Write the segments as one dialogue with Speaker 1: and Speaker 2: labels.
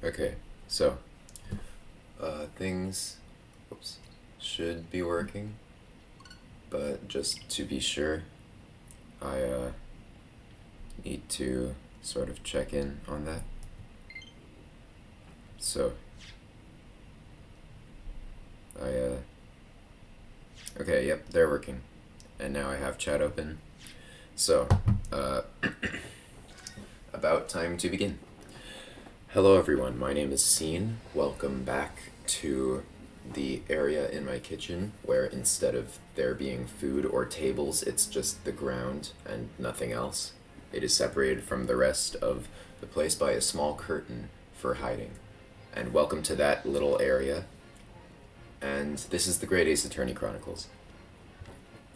Speaker 1: Okay, so things oops, should be working, but just to be sure, I need to sort of check in on that. So I okay, yep, they're working, and now I have chat open. So uh, about time to begin. Hello everyone, my name is Scene. Welcome back to the area in my kitchen where instead of there being food or tables, it's just the ground and nothing else. It is separated from the rest of the place by a small curtain for hiding. And welcome to that little area. And this is the Great Ace Attorney Chronicles.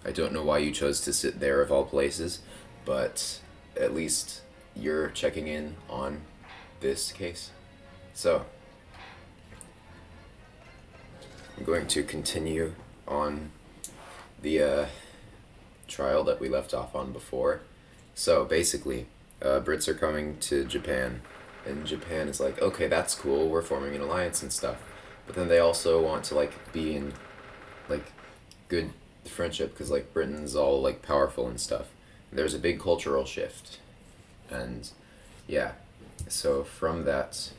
Speaker 1: I don't know why you chose to sit there of all places, but at least you're checking in on this case. So, I'm going to continue on the trial that we left off on before. So, basically, Brits are coming to Japan, and Japan is like, okay, that's cool, we're forming an alliance and stuff. But then they also want to, like, be in, like, good friendship, because, like, Britain's all, like, powerful and stuff. There's a big cultural shift. And, yeah. So from that,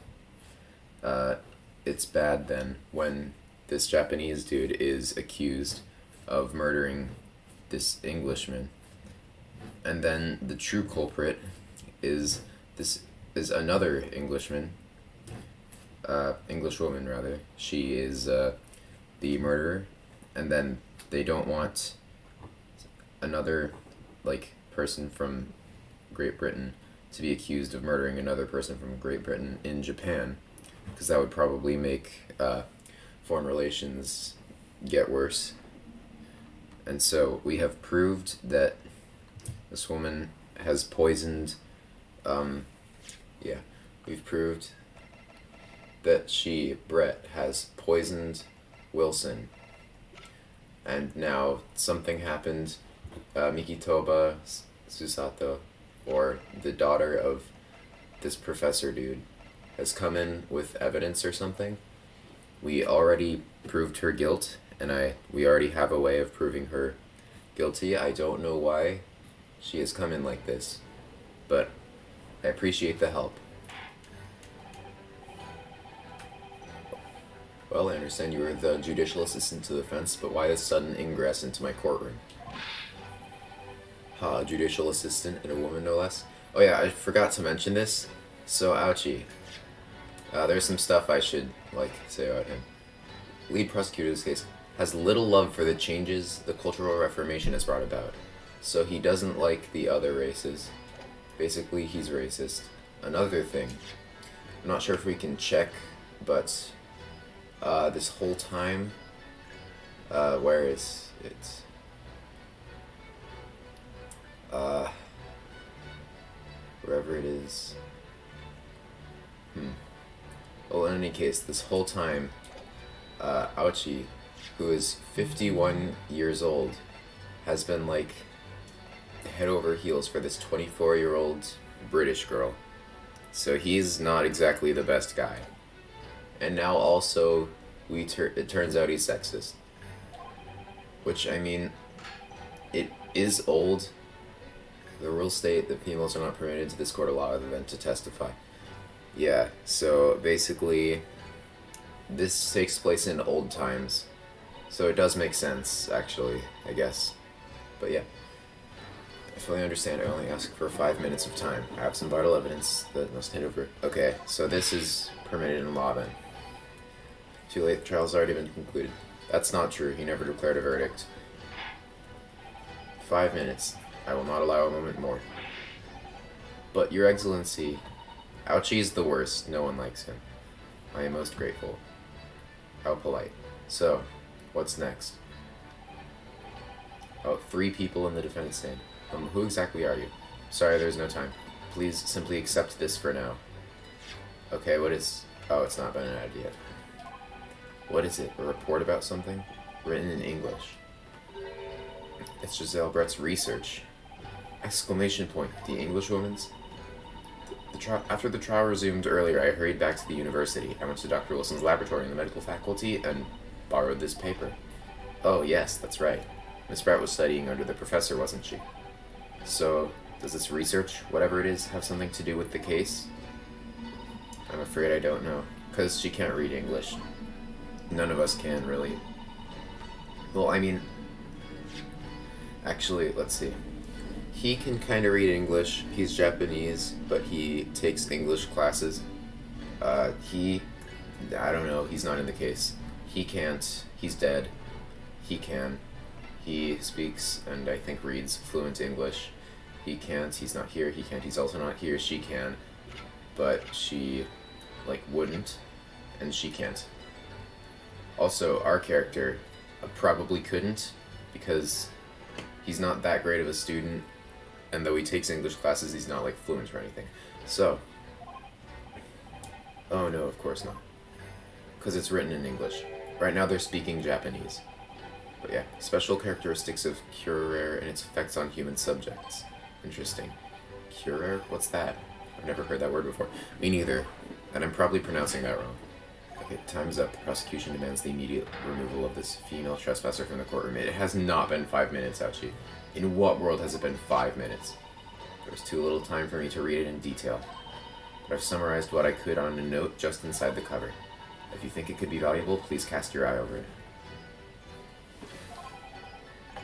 Speaker 1: it's bad then when this Japanese dude is accused of murdering this Englishman, and then the true culprit is another Englishman, Englishwoman rather. She is the murderer, and then they don't want another like person from Great Britain to be accused of murdering another person from Great Britain in Japan, because that would probably make foreign relations get worse. And so we have proved that this woman has poisoned, yeah, we've proved that Brett, has poisoned Wilson. And now something happened. Mikitoba Susato, or the daughter of this professor dude, has come in with evidence or something. We already proved her guilt, and we already have a way of proving her guilty. I don't know why she has come in like this, but I appreciate the help. Well, I understand you were the judicial assistant to the defense, but why this sudden ingress into my courtroom? Judicial assistant and a woman, no less. Oh yeah, I forgot to mention this. So, ouchie. There's some stuff I should, say about him. Lead prosecutor of this case has little love for the changes the Cultural Reformation has brought about. So he doesn't like the other races. Basically, he's racist. Another thing, I'm not sure if we can check, but this whole time, where is it? Wherever it is. Well, in any case, this whole time, Aochi, who is 51 years old, has been, head over heels for this 24-year-old British girl. So he's not exactly the best guy. And now also, it turns out he's sexist. Which, I mean, it is old. The rules state that females are not permitted to this court of law other than to testify. Yeah, so basically, this takes place in old times. So it does make sense, actually, I guess. But yeah, I fully understand. I only ask for 5 minutes of time. I have some vital evidence that must hand over. Okay, so this is permitted in law then. Too late, the trial's already been concluded. That's not true. He never declared a verdict. 5 minutes. I will not allow a moment more. But, Your Excellency, Ouchie is the worst. No one likes him. I am most grateful. How polite. So, what's next? Oh, 3 people in the defendant's stand. Who exactly are you? Sorry, there's no time. Please simply accept this for now. Okay, what is... Oh, it's not been added yet. What is it? A report about something? Written in English. It's Giselle Brett's research. Exclamation point. The Englishwoman's? After the trial resumed earlier, I hurried back to the university. I went to Dr. Wilson's laboratory in the medical faculty and borrowed this paper. Oh, yes, that's right. Miss Brett was studying under the professor, wasn't she? So, does this research, whatever it is, have something to do with the case? I'm afraid I don't know, because she can't read English. None of us can, really. Well, I mean, actually, let's see. He can kind of read English. He's Japanese, but he takes English classes. I don't know, he's not in the case. He can't. He's dead. He can. He speaks and I think reads fluent English. He can't. He's not here. He can't. He's also not here. She can. But she, wouldn't. And she can't. Also, our character probably couldn't because he's not that great of a student. And though he takes English classes, he's not, fluent or anything. So, oh no, of course not. Because it's written in English. Right now they're speaking Japanese. But yeah, special characteristics of Curer and its effects on human subjects. Interesting. Curer? What's that? I've never heard that word before. Me neither. And I'm probably pronouncing that wrong. Okay, time's up. The prosecution demands the immediate removal of this female trespasser from the courtroom. It has not been 5 minutes, Ouchie. In what world has it been 5 minutes? There's too little time for me to read it in detail. But I've summarized what I could on a note just inside the cover. If you think it could be valuable, please cast your eye over it.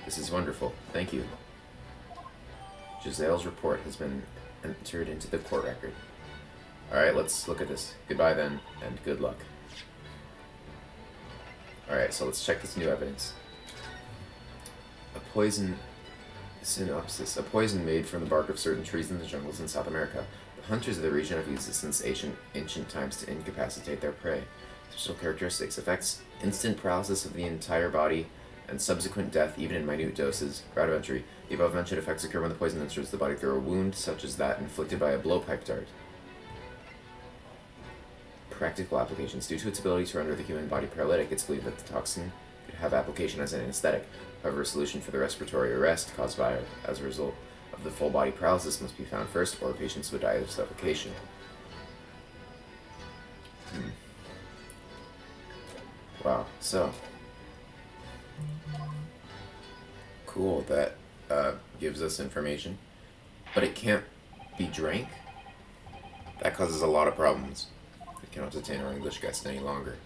Speaker 1: This is wonderful. Thank you. Giselle's report has been entered into the court record. Alright, let's look at this. Goodbye then, and good luck. Alright, so let's check this new evidence. A poison synopsis. A poison made from the bark of certain trees in the jungles in South America. The hunters of the region have used it since ancient times to incapacitate their prey. Special characteristics. Effects instant paralysis of the entire body and subsequent death even in minute doses. Route of entry. The above mentioned effects occur when the poison enters the body through a wound such as that inflicted by a blowpipe dart. Practical applications. Due to its ability to render the human body paralytic, it's believed that the toxin could have application as an anesthetic. However, a solution for the respiratory arrest caused by as a result of the full body paralysis must be found first, or patients would die of suffocation. Wow, so cool, that gives us information. But it can't be drank? That causes a lot of problems. We cannot detain our English guest any longer.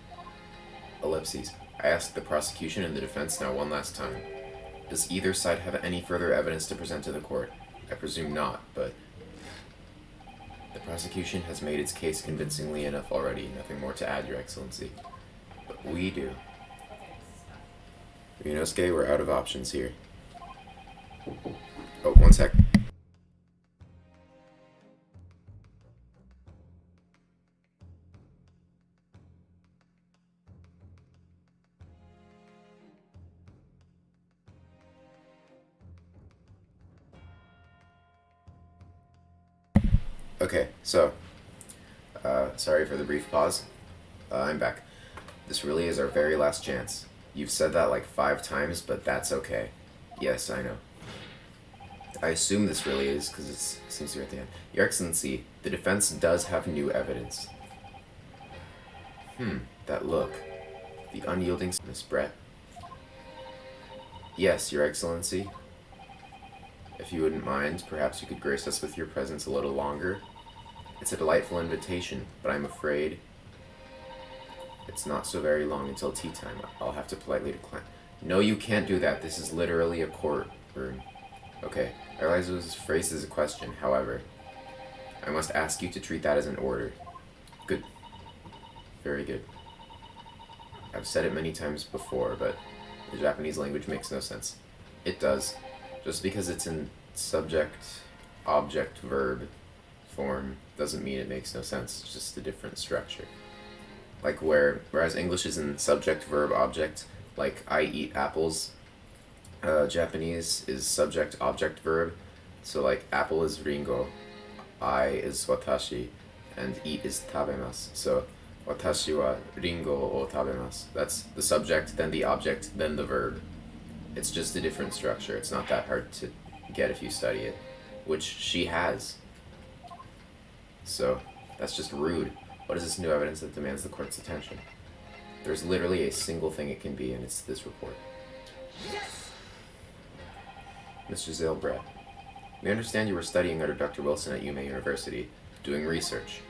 Speaker 1: Ellipses. I asked the prosecution and the defense now one last time. Does either side have any further evidence to present to the court? I presume not, but the prosecution has made its case convincingly enough already. Nothing more to add, Your Excellency. But we do. Ryunosuke, we're out of options here. Oh, one sec. Okay, so, sorry for the brief pause. I'm back. This really is our very last chance. You've said that 5 times, but that's okay. Yes, I know. I assume this really is, because it seems to be at the end. Your Excellency, the defense does have new evidence. That look. The unyielding Miss Brett. Yes, Your Excellency. If you wouldn't mind, perhaps you could grace us with your presence a little longer. It's a delightful invitation, but I'm afraid it's not so very long until tea time. I'll have to politely decline. No, you can't do that. This is literally a courtroom. Okay, I realize it was phrased as a question. However, I must ask you to treat that as an order. Good. Very good. I've said it many times before, but the Japanese language makes no sense. It does. Just because it's in subject, object, verb form doesn't mean it makes no sense. It's just a different structure. Whereas English is in subject, verb, object, I eat apples, Japanese is subject, object, verb. So apple is ringo, I is watashi, and eat is tabemasu. So watashi wa ringo o tabemasu. That's the subject, then the object, then the verb. It's just a different structure. It's not that hard to get if you study it, which she has. So, that's just rude. What is this new evidence that demands the court's attention? There's literally a single thing it can be, and it's this report. Mr. Zilbrad, we understand you were studying under Dr. Wilson at UMA University, doing research.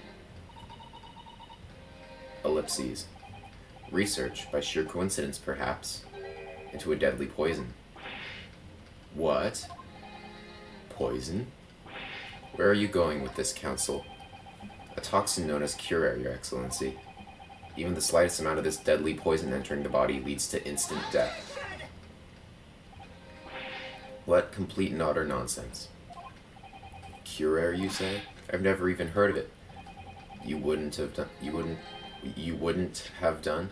Speaker 1: Ellipses. Research, by sheer coincidence perhaps, into a deadly poison. What? Poison? Where are you going with this, counsel? A toxin known as Curare, Your Excellency. Even the slightest amount of this deadly poison entering the body leads to instant death. What complete and utter nonsense. Curare, you say? I've never even heard of it. You wouldn't have done. You wouldn't have done?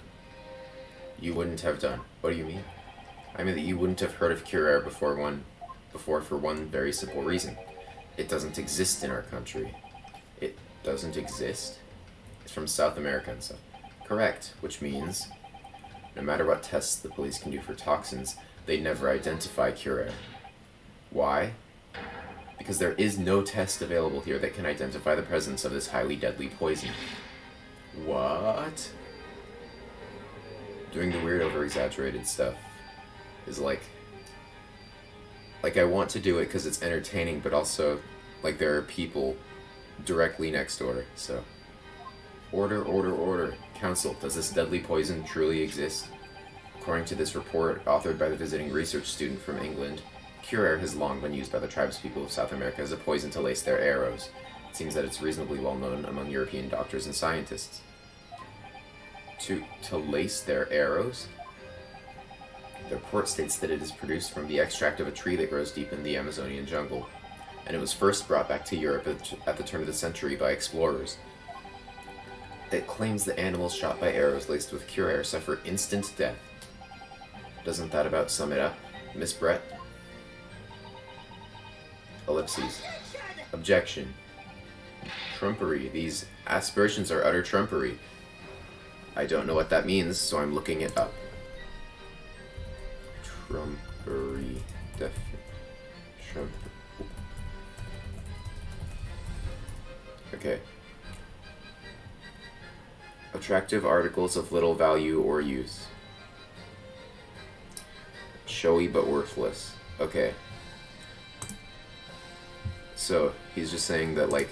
Speaker 1: You wouldn't have done. What do you mean? I mean that you wouldn't have heard of Curare before for one very simple reason. It doesn't exist in our country. It doesn't exist? It's from South America and stuff. Correct, which means no matter what tests the police can do for toxins, they never identify Curare. Why? Because there is no test available here that can identify the presence of this highly deadly poison. What? Doing the weird over-exaggerated stuff is like I want to do it because it's entertaining, but also like there are people directly next door, so. Order, order, order. Counsel, does this deadly poison truly exist? According to this report, authored by the visiting research student from England, Curare has long been used by the tribespeople of South America as a poison to lace their arrows. It seems that it's reasonably well known among European doctors and scientists. To lace their arrows? The report states that it is produced from the extract of a tree that grows deep in the Amazonian jungle, and it was first brought back to Europe at the turn of the century by explorers. It claims that animals shot by arrows laced with Curare suffer instant death. Doesn't that about sum it up, Miss Brett? Ellipses. Objection. Trumpery. These aspersions are utter trumpery. I don't know what that means, so I'm looking it up. Trumpery. Okay. Attractive articles of little value or use. Showy but worthless. Okay. So, he's just saying that, like,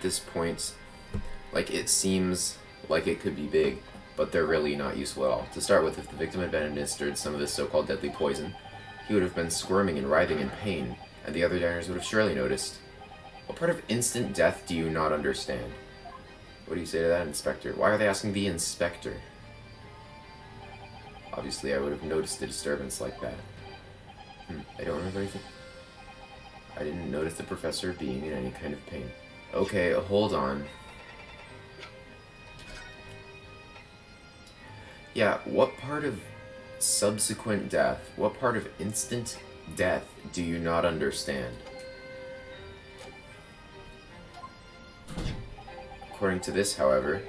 Speaker 1: this point, like, it seems like it could be big, but they're really not useful at all. To start with, if the victim had been administered some of this so-called deadly poison, he would have been squirming and writhing in pain, and the other diners would have surely noticed. What part of instant death do you not understand? What do you say to that, Inspector? Why are they asking the Inspector? Obviously, I would have noticed a disturbance like that. I don't remember anything. I didn't notice the professor being in any kind of pain. Okay, hold on. Yeah, what part of subsequent death, what part of instant death do you not understand? According to this, however,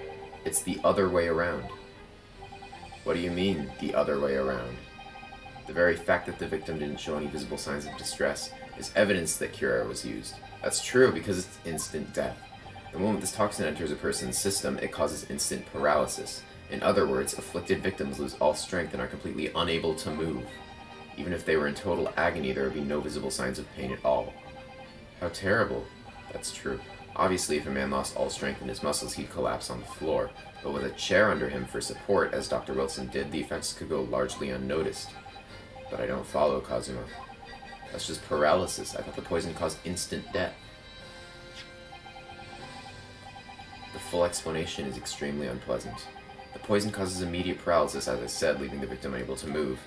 Speaker 1: it's the other way around. What do you mean, the other way around? The very fact that the victim didn't show any visible signs of distress is evidence that Curare was used. That's true because it's instant death. The moment this toxin enters a person's system, it causes instant paralysis. In other words, afflicted victims lose all strength and are completely unable to move. Even if they were in total agony, there would be no visible signs of pain at all. How terrible. That's true. Obviously, if a man lost all strength in his muscles, he'd collapse on the floor. But with a chair under him for support, as Dr. Wilson did, the effects could go largely unnoticed. But I don't follow, Kazuma. That's just paralysis. I thought the poison caused instant death. The full explanation is extremely unpleasant. The poison causes immediate paralysis, as I said, leaving the victim unable to move.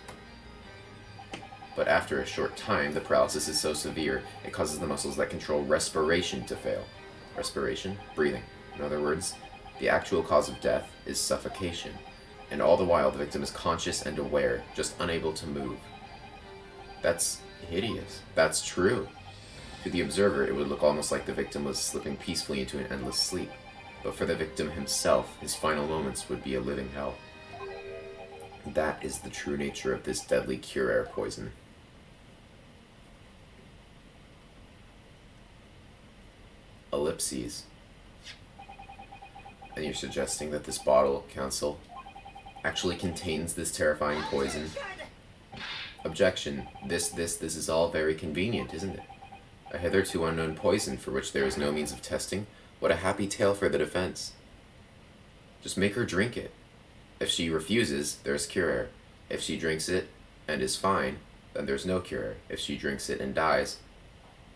Speaker 1: But after a short time, the paralysis is so severe, it causes the muscles that control respiration to fail. Respiration? Breathing. In other words, the actual cause of death is suffocation. And all the while, the victim is conscious and aware, just unable to move. That's hideous. That's true. To the observer, it would look almost like the victim was slipping peacefully into an endless sleep. But for the victim himself, his final moments would be a living hell. That is the true nature of this deadly Curare poison. Ellipses. And you're suggesting that this bottle, Council, actually contains this terrifying poison? Objection. This is all very convenient, isn't it? A hitherto unknown poison for which there is no means of testing? What a happy tale for the defense. Just make her drink it. If she refuses, there's cure. If she drinks it and is fine, then there's no cure. If she drinks it and dies,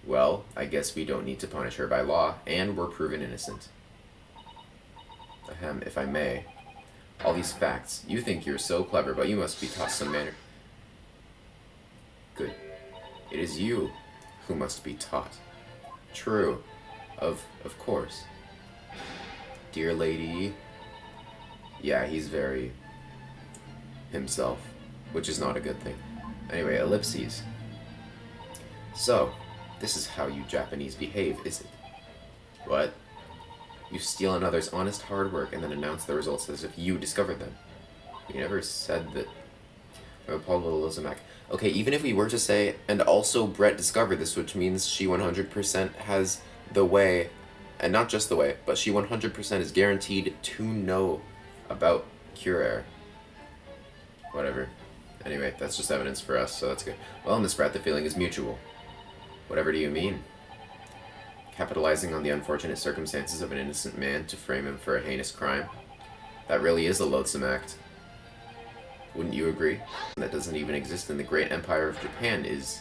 Speaker 1: well, I guess we don't need to punish her by law, and we're proven innocent. Ahem, if I may. All these facts. You think you're so clever, but you must be taught some manner. Good. It is you who must be taught. True. Of course. Dear lady. Yeah, he's very himself, which is not a good thing. Anyway, ellipses. So, this is how you Japanese behave, is it? What? You steal another's honest hard work and then announce the results as if you discovered them. You never said that... Paul Lizomak. Okay, even if we were to say, and also Brett discovered this, which means she 100% has the way, and not just the way, but she 100% is guaranteed to know about cure. Whatever. Anyway, that's just evidence for us, so that's good. Well, Miss Brett, the feeling is mutual. Whatever do you mean? Capitalizing on the unfortunate circumstances of an innocent man to frame him for a heinous crime? That really is a loathsome act. Wouldn't you agree? That doesn't even exist in the great empire of Japan is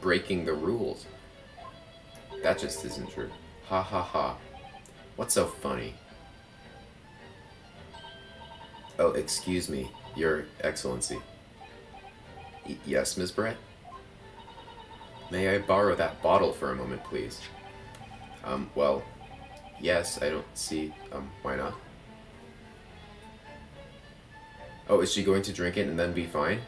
Speaker 1: breaking the rules. That just isn't true. Ha ha ha. What's so funny? Oh, excuse me, Your Excellency. Yes, Ms. Brett? May I borrow that bottle for a moment, please? Well, yes, I don't see, why not? Oh, is she going to drink it and then be fine?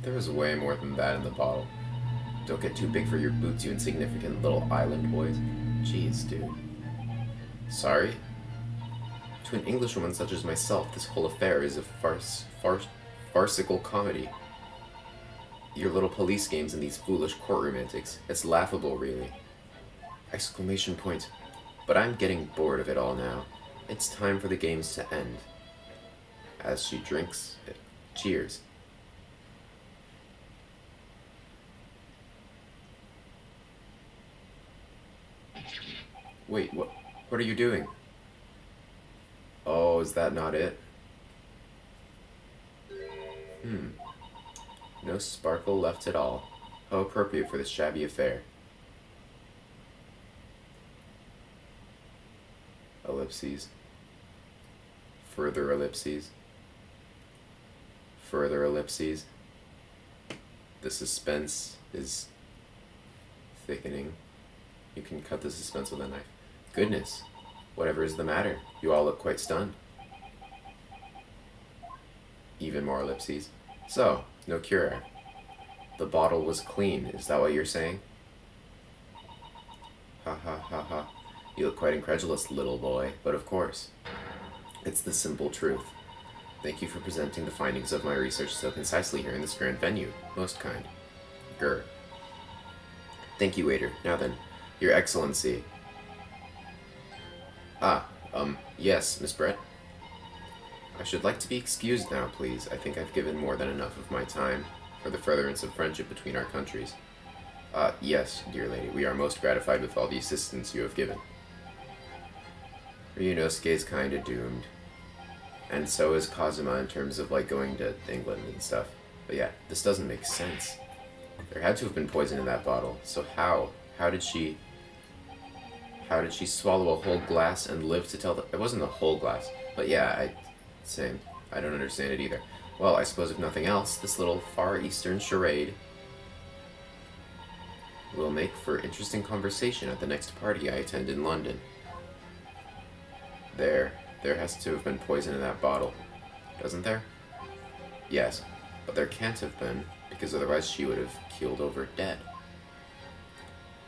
Speaker 1: There was way more than that in the bottle. Don't get too big for your boots, you insignificant little island boys. Jeez, dude. Sorry? To an Englishwoman such as myself, this whole affair is a farcical comedy. Your little police games and these foolish courtroom antics. It's laughable, really. Exclamation point. But I'm getting bored of it all now. It's time for the games to end. As she drinks it. Cheers. Wait, what are you doing? Oh, is that not it? No sparkle left at all. How appropriate for this shabby affair. Ellipses. Further ellipses. Further ellipses. The suspense is thickening. You can cut the suspense with a knife. Goodness, whatever is the matter? You all look quite stunned. Even more ellipses. So, no cure. The bottle was clean, is that what you're saying? Ha ha ha ha. You look quite incredulous, little boy, but of course. It's the simple truth. Thank you for presenting the findings of my research so concisely here in this grand venue. Most kind. Grr. Thank you, waiter. Now then, Your Excellency. Yes, Miss Brett? I should like to be excused now, please. I think I've given more than enough of my time for the furtherance of friendship between our countries. Yes, dear lady, we are most gratified with all the assistance you have given. Ryunosuke is kinda doomed. And so is Kazuma in terms of, like, going to England and stuff. But yeah, this doesn't make sense. There had to have been poison in that bottle, so how? How did she swallow a whole glass and live to tell the... It wasn't a whole glass, but yeah, same. I don't understand it either. Well, I suppose if nothing else, this little Far Eastern charade will make for interesting conversation at the next party I attend in London. There has to have been poison in that bottle, doesn't there? Yes, but there can't have been, because otherwise she would have keeled over dead.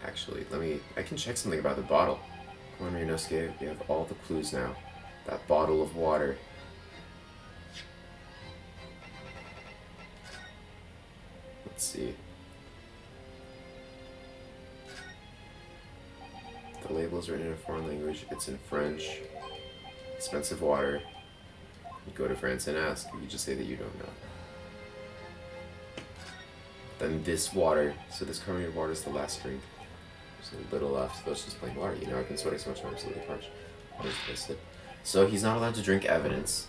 Speaker 1: Actually, I can check something about the bottle. Come on, Ryunosuke, we have all the clues now. That bottle of water. Let's see. label is written in a foreign language. It's in French. Expensive water. You go to France and ask. You just say that you don't know. Then this water. So this carbonated water is the last drink. There's a little left. So it's just plain water. You know, I've been sweating so much, I'm absolutely parched. Water's twisted. So he's not allowed to drink evidence.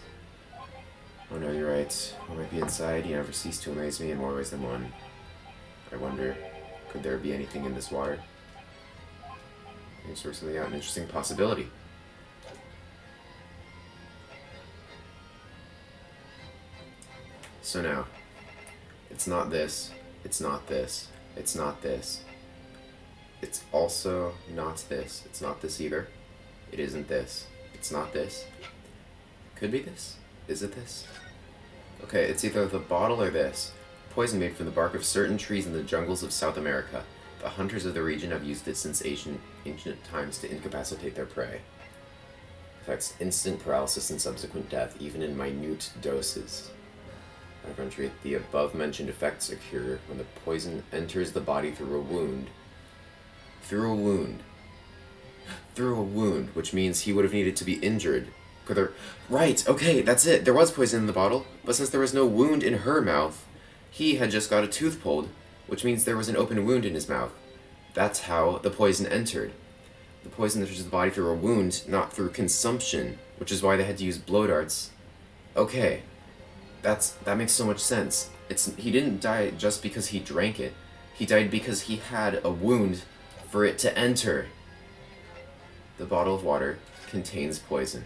Speaker 1: Oh no, you're right. What might be inside? You never cease to amaze me in more ways than one. I wonder, could there be anything in this water? Maybe sort something out, an interesting possibility. So now, it's not this, it's not this, it's not this. It's also not this. It's not this either. It isn't this. It's not this. Could be this. Is it this? Okay, it's either the bottle or this. Poison made from the bark of certain trees in the jungles of South America. The hunters of the region have used it since ancient times to incapacitate their prey. Affects instant paralysis and subsequent death, even in minute doses. Out of entry, the above-mentioned effects occur when the poison enters the body through a wound. Through a wound, which means he would have needed to be injured. Right, okay, that's it. There was poison in the bottle, but since there was no wound in her mouth, he had just got a tooth pulled, which means there was an open wound in his mouth. That's how the poison entered. The poison enters the body through a wound, not through consumption, which is why they had to use blow darts. Okay, that makes so much sense. He didn't die just because he drank it. He died because he had a wound for it to enter. The bottle of water contains poison.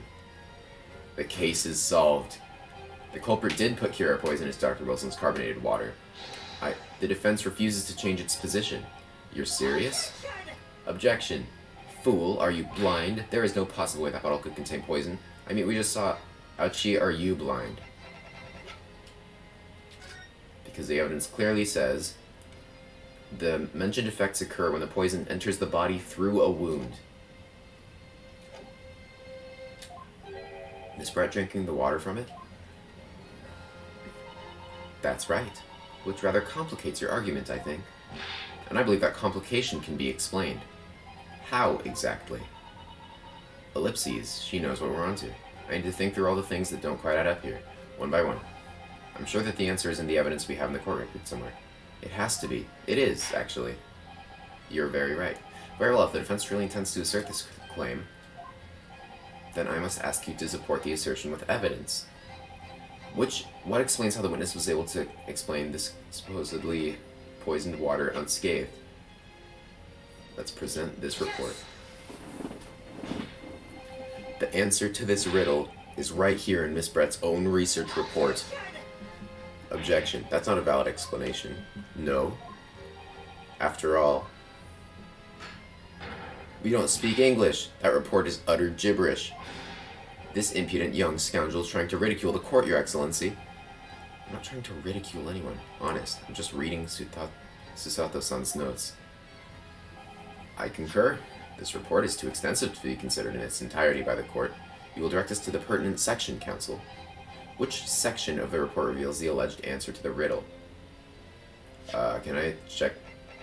Speaker 1: The case is solved. The culprit did put Kira poison into Dr. Wilson's carbonated water. The defense refuses to change its position. You're serious? Objection. Fool, are you blind? There is no possible way that bottle could contain poison. I mean, we just saw... Ouchie, are you blind? Because the evidence clearly says the mentioned effects occur when the poison enters the body through a wound. Is Brett drinking the water from it? That's right. Which rather complicates your argument, I think. And I believe that complication can be explained. How, exactly? Ellipses. She knows what we're onto. I need to think through all the things that don't quite add up here, one by one. I'm sure that the answer is in the evidence we have in the court record somewhere. It has to be. It is, actually. You're very right. Very well, if the defense really intends to assert this claim, then I must ask you to support the assertion with evidence. What explains how the witness was able to explain this supposedly poisoned water unscathed? Let's present this report. The answer to this riddle is right here in Miss Brett's own research report. Objection. That's not a valid explanation. No. After all, we don't speak English. That report is utter gibberish. This impudent young scoundrel is trying to ridicule the court, Your Excellency. I'm not trying to ridicule anyone. Honest. I'm just reading Susato-san's notes. I concur. This report is too extensive to be considered in its entirety by the court. You will direct us to the pertinent section, counsel. Which section of the report reveals the alleged answer to the riddle? Can I check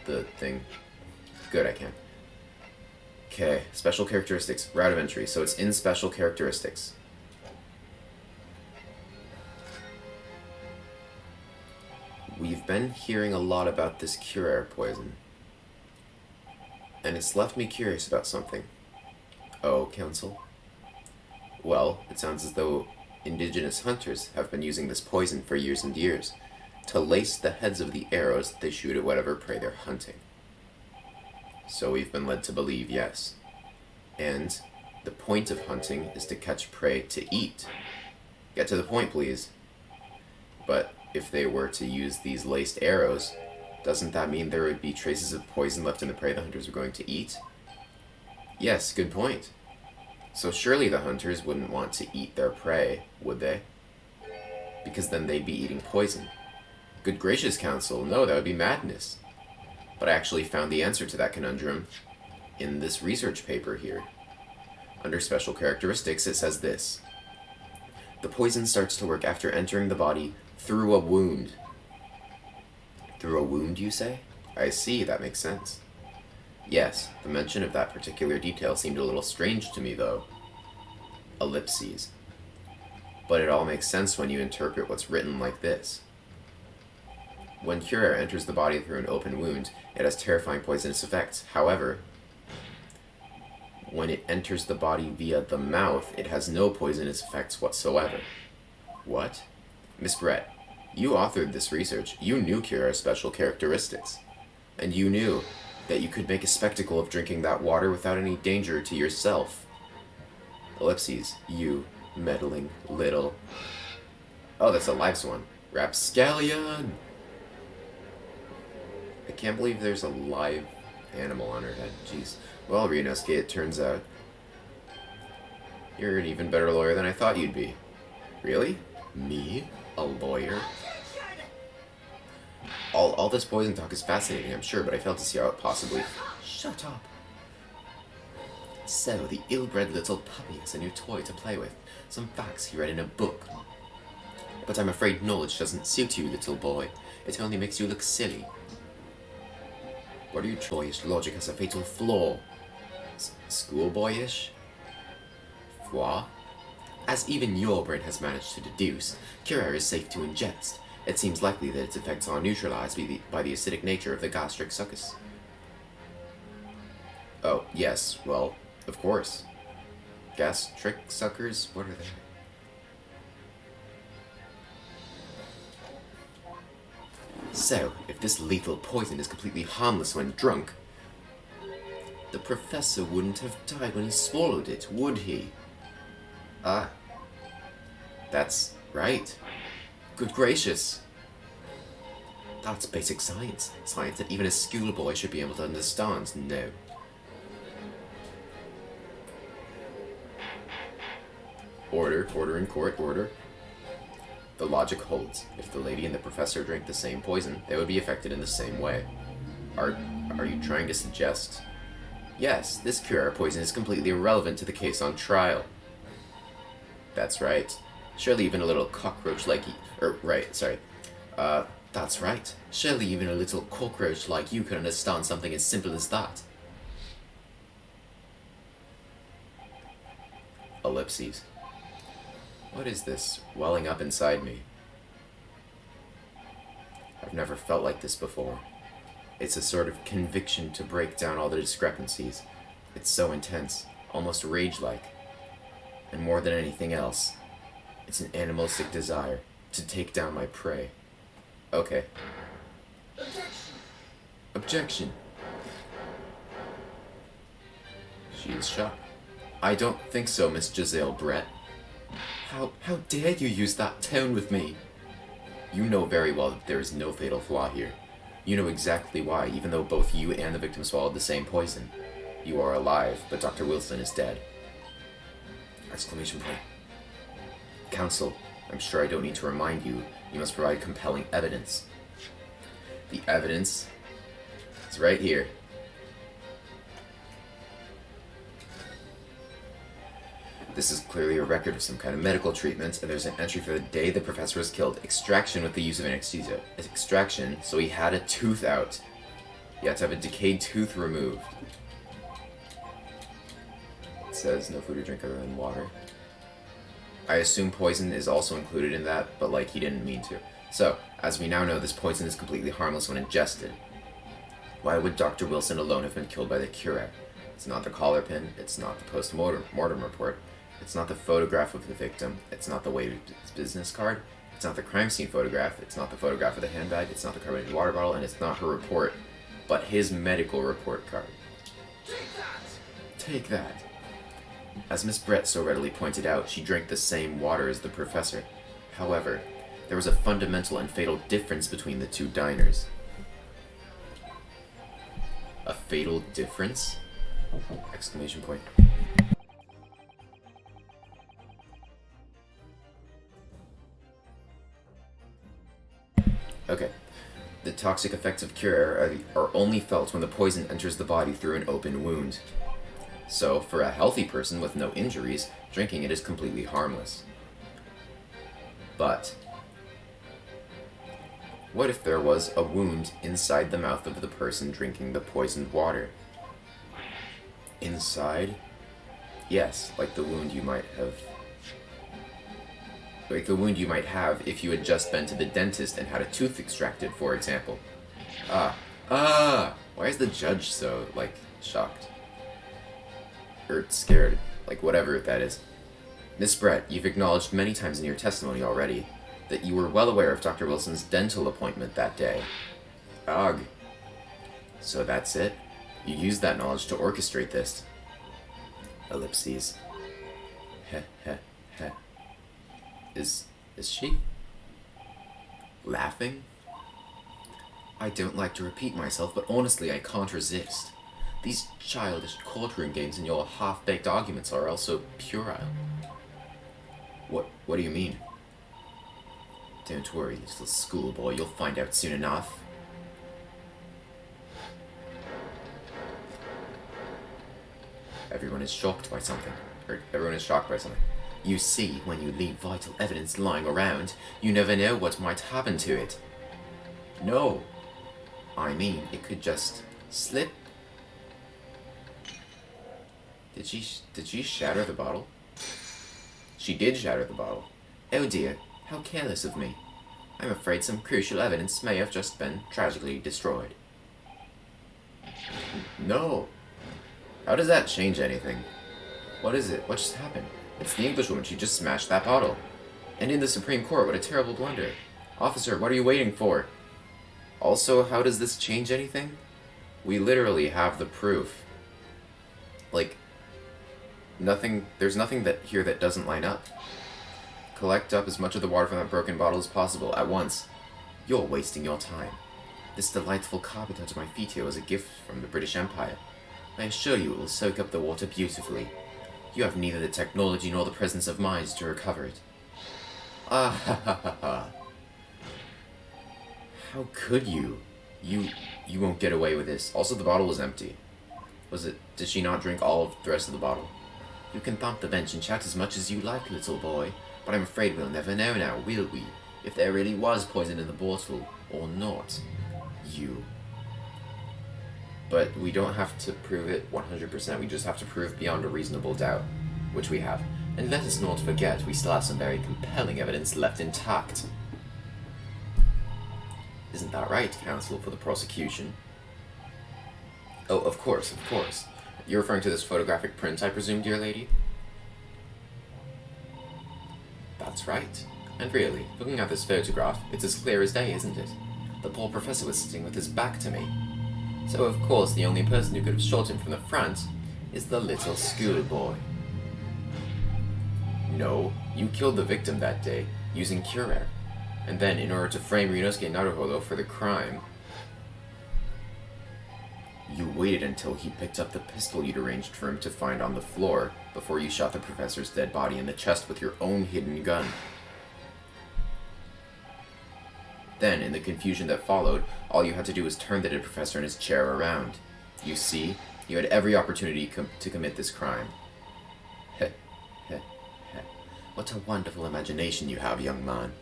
Speaker 1: the thing? Good, I can. Okay, special characteristics, route of entry. So it's in special characteristics. We've been hearing a lot about this Curer poison. And it's left me curious about something. Oh, counsel? Well, it sounds as though indigenous hunters have been using this poison for years and years to lace the heads of the arrows that they shoot at whatever prey they're hunting. So we've been led to believe, yes. And the point of hunting is to catch prey to eat. Get to the point, please. But if they were to use these laced arrows, doesn't that mean there would be traces of poison left in the prey the hunters are going to eat? Yes, good point. So surely the hunters wouldn't want to eat their prey, would they? Because then they'd be eating poison. Good gracious, counsel, no, that would be madness. But I actually found the answer to that conundrum in this research paper here. Under special characteristics, it says this. The poison starts to work after entering the body through a wound. Through a wound, you say? I see, that makes sense. Yes, the mention of that particular detail seemed a little strange to me, though. Ellipses. But it all makes sense when you interpret what's written like this. When cure enters the body through an open wound, it has terrifying poisonous effects. However, when it enters the body via the mouth, it has no poisonous effects whatsoever. What? Miss Brett, you authored this research. You knew Kira's special characteristics. And you knew that you could make a spectacle of drinking that water without any danger to yourself. Ellipses, you meddling little... Oh, that's a live swan. Rapscallion! I can't believe there's a live animal on her head. Jeez. Well, Ryunosuke, it turns out you're an even better lawyer than I thought you'd be. Really? Me? A lawyer? All this poison talk is fascinating, I'm sure, but I fail to see how it possibly... Shut up! So, the ill-bred little puppy has a new toy to play with. Some facts he read in a book. But I'm afraid knowledge doesn't suit you, little boy. It only makes you look silly. What are you boyish? Logic has a fatal flaw. Schoolboyish? Flaw? As even your brain has managed to deduce, Cura is safe to ingest. It seems likely that its effects are neutralized by the acidic nature of the gastric succus. Oh, yes, well, of course. Gastric suckers? What are they? So, if this lethal poison is completely harmless when drunk, the professor wouldn't have died when he swallowed it, would he? Ah. That's right. Good gracious. That's basic science. Science that even a schoolboy should be able to understand. No. Order in court, order. The logic holds. If the lady and the professor drink the same poison, they would be affected in the same way. Are you trying to suggest? Yes, this Cura poison is completely irrelevant to the case on trial. That's right. Surely even a little cockroach like you... that's right. Surely even a little cockroach like you could understand something as simple as that. Ellipses. What is this welling up inside me? I've never felt like this before. It's a sort of conviction to break down all the discrepancies. It's so intense, almost rage-like. And more than anything else, it's an animalistic desire to take down my prey. Okay. Objection! She is shocked. I don't think so, Miss Giselle Brett. How dare you use that tone with me? You know very well that there is no fatal flaw here. You know exactly why, even though both you and the victim swallowed the same poison. You are alive, but Dr. Wilson is dead. Exclamation point. Counsel, I'm sure I don't need to remind you, you must provide compelling evidence. The evidence is right here. This is clearly a record of some kind of medical treatment, and there's an entry for the day the professor was killed. Extraction with the use of anesthesia. Extraction, so he had a tooth out. You had to have a decayed tooth removed. It says no food or drink other than water. I assume poison is also included in that, but like he didn't mean to. So, as we now know, this poison is completely harmless when ingested. Why would Dr. Wilson alone have been killed by the Cura? It's not the collar pin, it's not the post-mortem report, it's not the photograph of the victim, it's not the weighted business card, it's not the crime scene photograph, it's not the photograph of the handbag, it's not the carbonated water bottle, and it's not her report, but his medical report card. Take that! As Miss Brett so readily pointed out, she drank the same water as the professor. However, there was a fundamental and fatal difference between the two diners. A fatal difference? Exclamation point. Okay. The toxic effects of cure are only felt when the poison enters the body through an open wound. So, for a healthy person with no injuries, drinking it is completely harmless. But, what if there was a wound inside the mouth of the person drinking the poisoned water? Inside? Yes, like the wound you might have... Like the wound you might have if you had just been to the dentist and had a tooth extracted, for example. Why is the judge so, like, shocked? Or scared. Like, whatever that is. Miss Brett, you've acknowledged many times in your testimony already that you were well aware of Dr. Wilson's dental appointment that day. Ugh. So that's it? You used that knowledge to orchestrate this. Ellipses. Heh, heh, heh. Is she? Laughing? I don't like to repeat myself, but honestly I can't resist. These childish courtroom games and your half-baked arguments are also puerile. What do you mean? Don't worry, little schoolboy, you'll find out soon enough. Everyone is shocked by something. You see, when you leave vital evidence lying around, you never know what might happen to it. No. I mean, it could just slip. Did she shatter the bottle? She did shatter the bottle. Oh dear, how careless of me. I'm afraid some crucial evidence may have just been tragically destroyed. No. How does that change anything? What is it? What just happened? It's the Englishwoman. She just smashed that bottle. And in the Supreme Court, what a terrible blunder. Officer, what are you waiting for? Also, how does this change anything? We literally have the proof. Like, there's nothing here that doesn't line up. Collect up as much of the water from that broken bottle as possible, at once. You're wasting your time. This delightful carpet under my feet here was a gift from the British Empire. I assure you it will soak up the water beautifully. You have neither the technology nor the presence of mind to recover it. Ah ha ha ha ha. How could you? You won't get away with this. Also, the bottle was empty. Did she not drink all of the rest of the bottle? You can thump the bench and chat as much as you like, little boy, but I'm afraid we'll never know now, will we? If there really was poison in the bottle, or not. You. But we don't have to prove it 100%, we just have to prove beyond a reasonable doubt, which we have. And let us not forget, we still have some very compelling evidence left intact. Isn't that right, counsel for the prosecution? Oh, of course, of course. You're referring to this photographic print, I presume, dear lady? That's right. And really, looking at this photograph, it's as clear as day, isn't it? The poor professor was sitting with his back to me. So, of course, the only person who could have shot him from the front is the little schoolboy. No, you killed the victim that day, using cure. And then, in order to frame Ryunosuke Naruhodo for the crime, you waited until he picked up the pistol you'd arranged for him to find on the floor before you shot the professor's dead body in the chest with your own hidden gun. Then, in the confusion that followed, all you had to do was turn the dead professor in his chair around. You see, you had every opportunity to commit this crime. Heh, heh, heh. What a wonderful imagination you have, young man.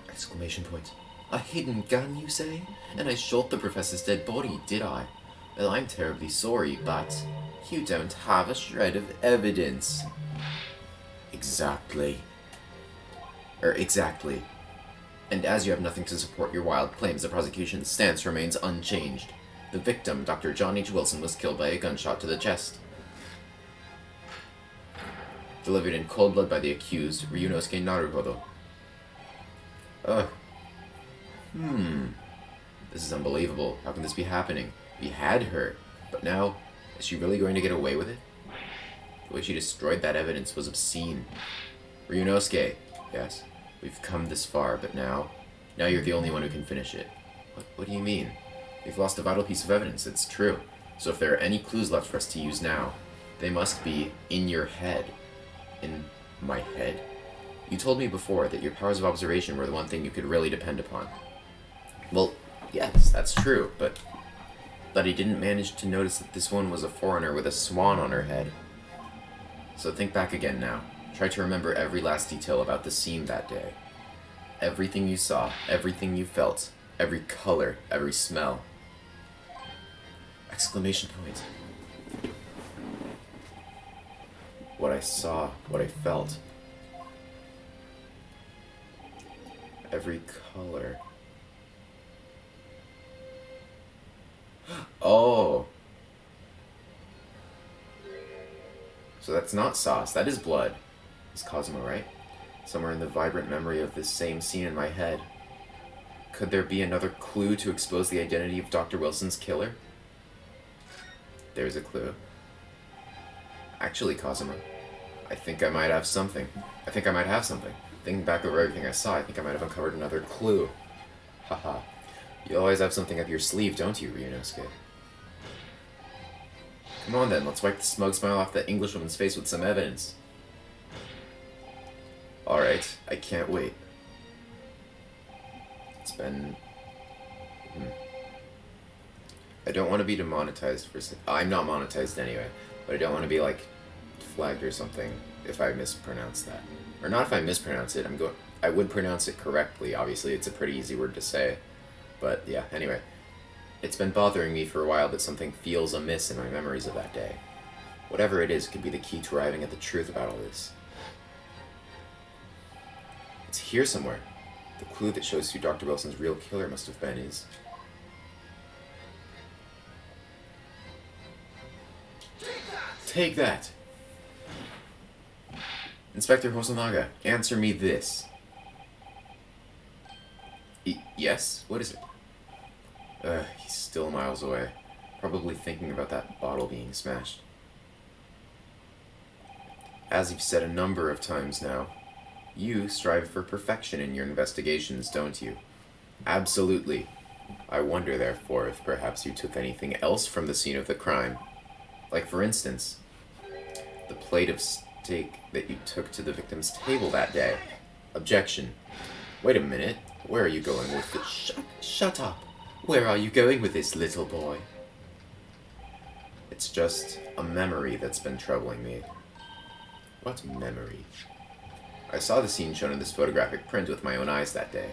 Speaker 1: Exclamation point. A hidden gun, you say? And I shot the professor's dead body, did I? Well, I'm terribly sorry, but you don't have a shred of evidence. Exactly. Exactly. And as you have nothing to support your wild claims, the prosecution's stance remains unchanged. The victim, Dr. John H. Wilson, was killed by a gunshot to the chest. Delivered in cold blood by the accused, Ryunosuke Naruhodo. Ugh. This is unbelievable. How can this be happening? We had her, but now, is she really going to get away with it? The way she destroyed that evidence was obscene. Ryunosuke, yes, we've come this far, but now you're the only one who can finish it. What do you mean? We've lost a vital piece of evidence, it's true. So if there are any clues left for us to use now, they must be in your head. In my head? You told me before that your powers of observation were the one thing you could really depend upon. Well, yes, that's true, but I didn't manage to notice that this one was a foreigner with a swan on her head. So think back again now. Try to remember every last detail about the scene that day. Everything you saw, everything you felt, every color, every smell. Exclamation point. what I saw, what I felt. Every color. Oh! So that's not sauce, that is blood. Is Cosmo right? Somewhere in the vibrant memory of this same scene in my head. Could there be another clue to expose the identity of Dr. Wilson's killer? There's a clue. Actually, Cosmo, I think I might have something. Thinking back over everything I saw, I think I might have uncovered another clue. Haha. You always have something up your sleeve, don't you, Ryunosuke? Come on then, let's wipe the smug smile off that Englishwoman's face with some evidence. Alright, I can't wait. It's been... I don't want to be demonetized for... I'm not monetized anyway, but I don't want to be, like, flagged or something if I mispronounce that. Or not if I mispronounce it, I would pronounce it correctly, obviously, it's a pretty easy word to say. But, yeah, anyway. It's been bothering me for a while that something feels amiss in my memories of that day. Whatever it is could be the key to arriving at the truth about all this. It's here somewhere. The clue that shows who Dr. Wilson's real killer must have been is... Take that! Inspector Hosonaga, answer me this. Yes? What is it? He's still miles away. Probably thinking about that bottle being smashed. As you've said a number of times now, you strive for perfection in your investigations, don't you? Absolutely. I wonder, therefore, if perhaps you took anything else from the scene of the crime. Like, for instance, the plate of steak that you took to the victim's table that day. Objection. Wait a minute. Where are you going with this? Shut up. Where are you going with this, little boy? It's just a memory that's been troubling me. What memory? I saw the scene shown in this photographic print with my own eyes that day.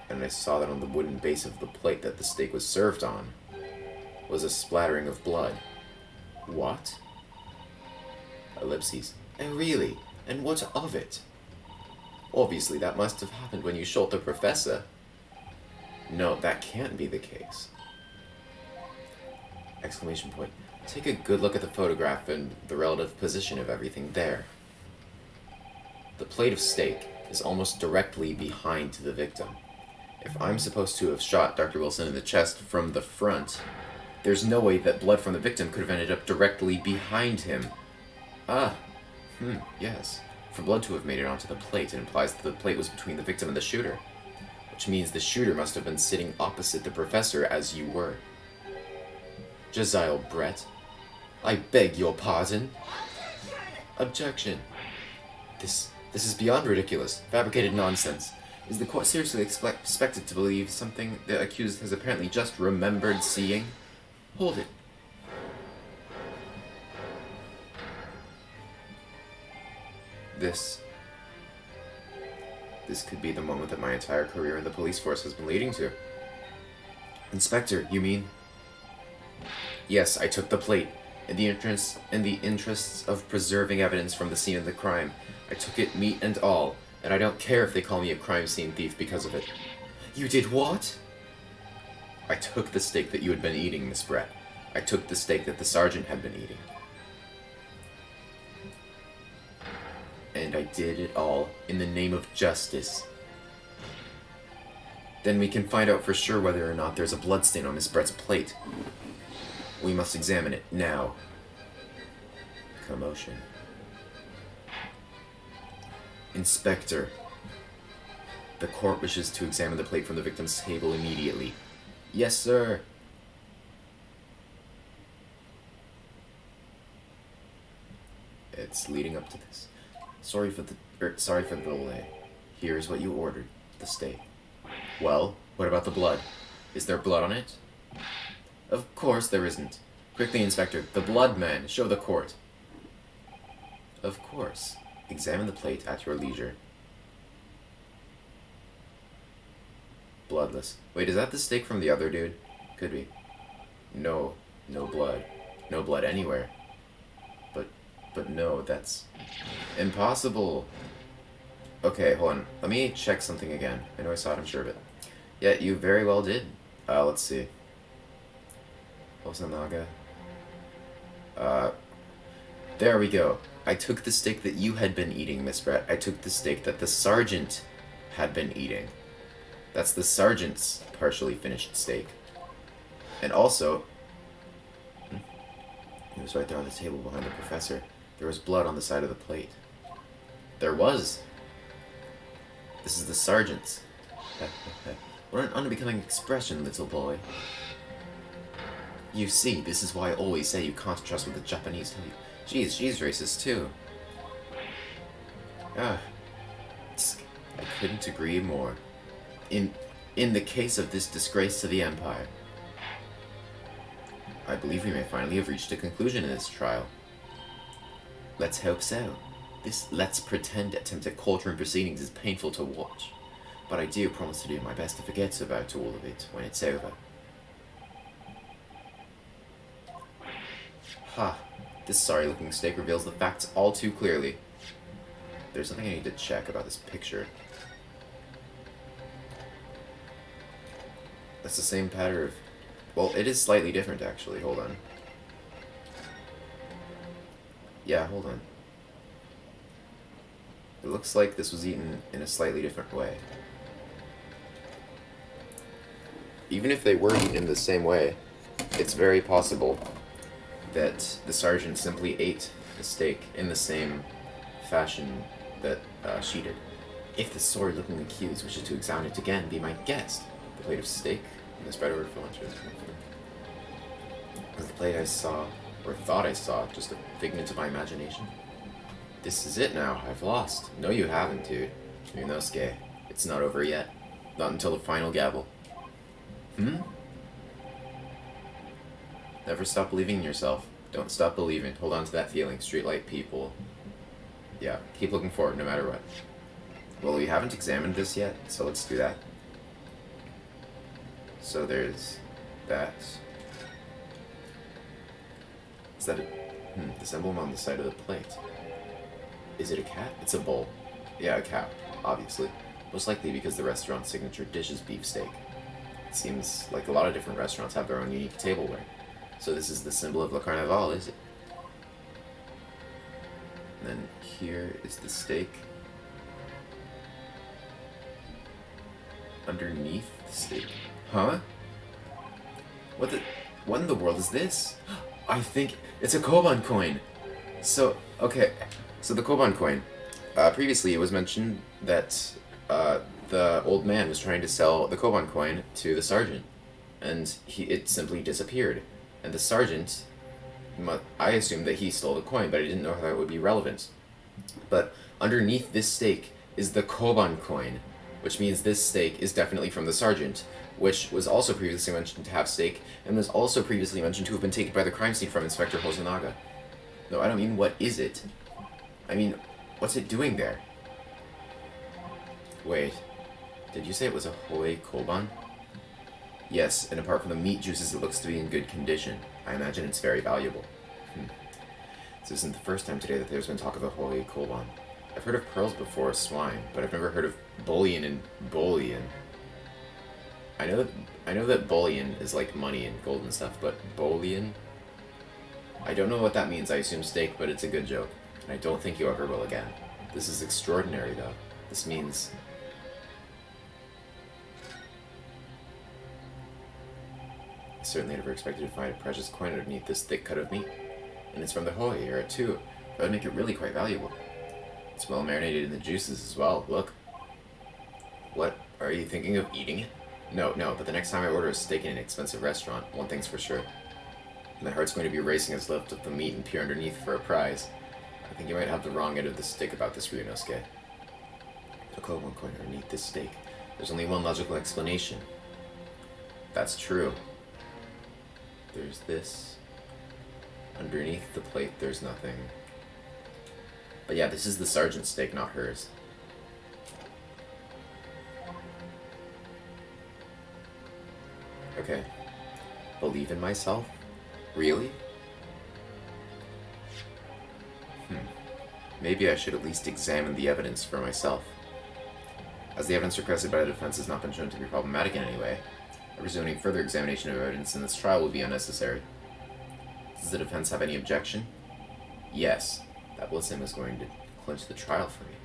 Speaker 1: And I saw that on the wooden base of the plate that the steak was served on was a splattering of blood. What? Ellipses. Oh, really? And what of it? Obviously, that must have happened when you shot the professor. No, that can't be the case. Exclamation point. Take a good look at the photograph and the relative position of everything there. The plate of steak is almost directly behind the victim. If I'm supposed to have shot Dr. Wilson in the chest from the front, there's no way that blood from the victim could have ended up directly behind him. Yes. For blood to have made it onto the plate, it implies that the plate was between the victim and the shooter. Which means the shooter must have been sitting opposite the professor as you were. Jezile Brett, I beg your pardon. Objection. This is beyond ridiculous. Fabricated nonsense. Is the court seriously expected to believe something the accused has apparently just remembered seeing? Hold it. This could be the moment that my entire career in the police force has been leading to. Inspector, you mean? Yes, I took the plate. In the interests of preserving evidence from the scene of the crime, I took it meat and all, and I don't care if they call me a crime scene thief because of it. You did what? I took the steak that you had been eating, Miss Brett. I took the steak that the sergeant had been eating. And I did it all in the name of justice. Then we can find out for sure whether or not there's a bloodstain on Miss Brett's plate. We must examine it now. Commotion. Inspector. The court wishes to examine the plate from the victim's table immediately. Yes, sir. It's leading up to this. Sorry for the delay. Here's what you ordered. The steak. Well, what about the blood? Is there blood on it? Of course there isn't. Quickly, Inspector. The blood man. Show the court. Of course. Examine the plate at your leisure. Bloodless. Wait, is that the steak from the other dude? Could be. No. No blood. No blood anywhere. But no, that's impossible. Okay, hold on. Let me check something again. I know I saw it, I'm sure of it. Yeah, you very well did. Let's see. Osanaga. There we go. I took the steak that you had been eating, Miss Brett. I took the steak that the sergeant had been eating. That's the sergeant's partially finished steak. And also, it was right there on the table behind the professor. There was blood on the side of the plate. There was. This is the sergeant's. What an unbecoming expression, little boy. You see, this is why I always say you can't trust what the Japanese tell you. Geez, she's racist too. Ah, I couldn't agree more. In the case of this disgrace to the Empire, I believe we may finally have reached a conclusion in this trial. Let's hope so. This let's pretend attempt at courtroom proceedings is painful to watch, but I do promise to do my best to forget about all of it when it's over. Ha! This sorry-looking steak reveals the facts all too clearly. There's something I need to check about this picture. That's the same pattern of... Well, it is slightly different, actually. Hold on. Yeah, hold on. It looks like this was eaten in a slightly different way. Even if they were eaten in the same way, it's very possible that the sergeant simply ate the steak in the same fashion that she did. If the sorry-looking accused wishes to examine it again, be my guest. The plate of steak and the spread over for lunch. Was the plate I saw, or thought I saw, just a figment of my imagination? This is it now. I've lost. No, you haven't, dude. Ryunosuke, it's not over yet. Not until the final gavel. Never stop believing in yourself. Don't stop believing. Hold on to that feeling. Streetlight people. Yeah, keep looking forward no matter what. Well, we haven't examined this yet, so let's do that. So there's that. Is that a... this emblem on the side of the plate. Is it a cat? It's a bull. Yeah, a cow, obviously. Most likely because the restaurant's signature dish is beefsteak. It seems like a lot of different restaurants have their own unique tableware. So this is the symbol of Le Carnaval, is it? And then here is the steak. Underneath the steak. Huh? What in the world is this? I think it's a Koban coin. So, okay. So the Koban coin. Previously it was mentioned that the old man was trying to sell the Koban coin to the sergeant. And it simply disappeared. And the sergeant, I assumed that he stole the coin, but I didn't know how that would be relevant. But underneath this steak is the Koban coin, which means this steak is definitely from the sergeant, which was also previously mentioned to have steak, and was also previously mentioned to have been taken by the crime scene from Inspector Hosonaga. No, I don't mean what is it. I mean, what's it doing there? Wait, did you say it was a Hoei Koban? Yes, and apart from the meat juices, it looks to be in good condition. I imagine it's very valuable. This isn't the first time today that there's been talk of a Hoei Koban. I've heard of pearls before, swine, but I've never heard of bullion and bullion. I know that bullion is like money and gold and stuff, but bullion? I don't know what that means. I assume steak, but it's a good joke. And I don't think you ever will again. This is extraordinary, though. This means... I certainly never expected to find a precious coin underneath this thick cut of meat. And it's from the Hoei era, too. That would make it really quite valuable. It's well marinated in the juices as well. Look. What? Are you thinking of eating it? No, but the next time I order a steak in an expensive restaurant, one thing's for sure. My heart's going to be racing as I lift up the meat and peer underneath for a prize. I think you might have the wrong end of the stick about this, Ryunosuke. The Koban coin underneath this steak. There's only one logical explanation. That's true. There's this. Underneath the plate, there's nothing. But yeah, this is the sergeant's steak, not hers. Okay. Believe in myself? Really? Maybe I should at least examine the evidence for myself. As the evidence requested by the defense has not been shown to be problematic in any way, I presume any further examination of evidence in this trial will be unnecessary. Does the defense have any objection? Yes. That blessing is going to clinch the trial for me.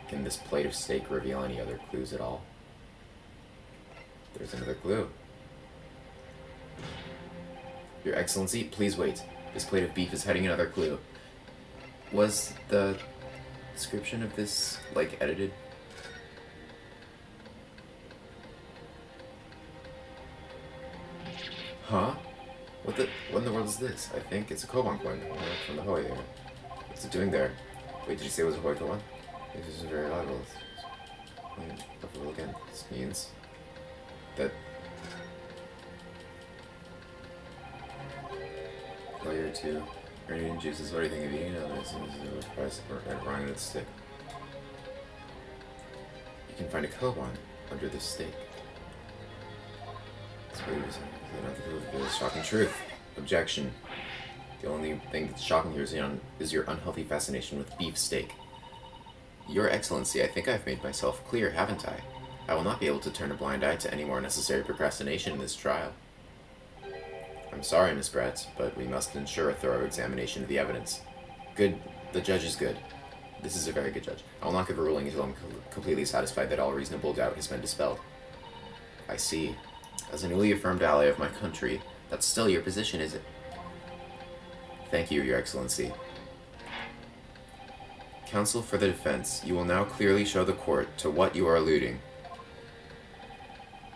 Speaker 1: Can this plate of steak reveal any other clues at all? There's another clue. Your Excellency, please wait. This plate of beef is hiding another clue. Was the description of this, like, edited? Huh? What in the world is this? I think it's a Koban coin from the Hoi there. What's it doing there? Wait, did you say it was a Hoi Koban? This is very valuable. Again, this means that layer 2 grenadine juices. What do you think of eating it? This is a price or running with a stick. You can find a Koban under this steak. It's shocking truth. Objection. The only thing that's shocking here is your unhealthy fascination with beef steak. Your Excellency, I think I've made myself clear, haven't I? I will not be able to turn a blind eye to any more necessary procrastination in this trial. I'm sorry, Miss Brett, but we must ensure a thorough examination of the evidence. Good. The judge is good. This is a very good judge. I will not give a ruling until I'm completely satisfied that all reasonable doubt has been dispelled. I see. As a newly affirmed ally of my country, that's still your position, is it? Thank you, Your Excellency. Counsel for the defense, you will now clearly show the court to what you are alluding.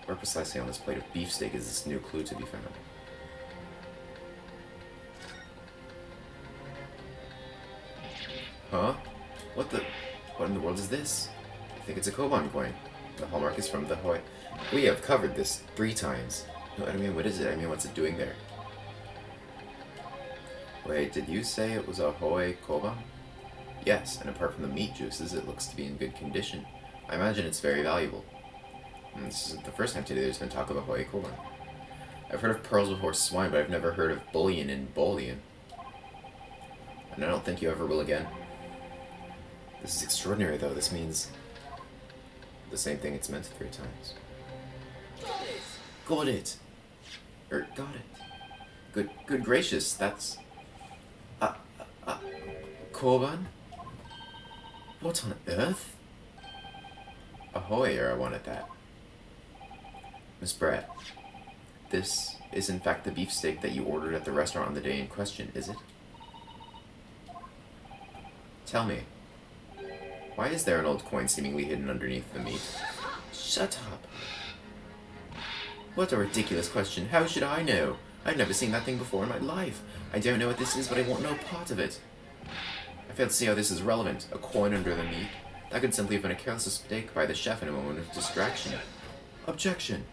Speaker 1: Where precisely on this plate of beefsteak is this new clue to be found? Huh? What in the world is this? I think it's a Koban coin. The hallmark is from the Hoi. We have covered this 3 times. No, I mean, what is it? I mean, what's it doing there? Wait, did you say it was a Hoi Koban? Yes, and apart from the meat juices, it looks to be in good condition. I imagine it's very valuable. And this isn't the first time today there's been talk of a Hoi Koban. I've heard of pearls before swine, but I've never heard of bullion in bullion. And I don't think you ever will again. This is extraordinary, though. This means the same thing it's meant 3 times. Got it! Got it. Good gracious, that's... Koban? What on earth? Ahoy, or I wanted that. Miss Brett, this is in fact the beefsteak that you ordered at the restaurant on the day in question, is it? Tell me, why is there an old coin seemingly hidden underneath the meat? Shut up! What a ridiculous question. How should I know? I've never seen that thing before in my life. I don't know what this is, but I want no part of it. I fail to see how this is relevant. A coin under the meat? That could simply have been a careless mistake by the chef in a moment of distraction. Objection!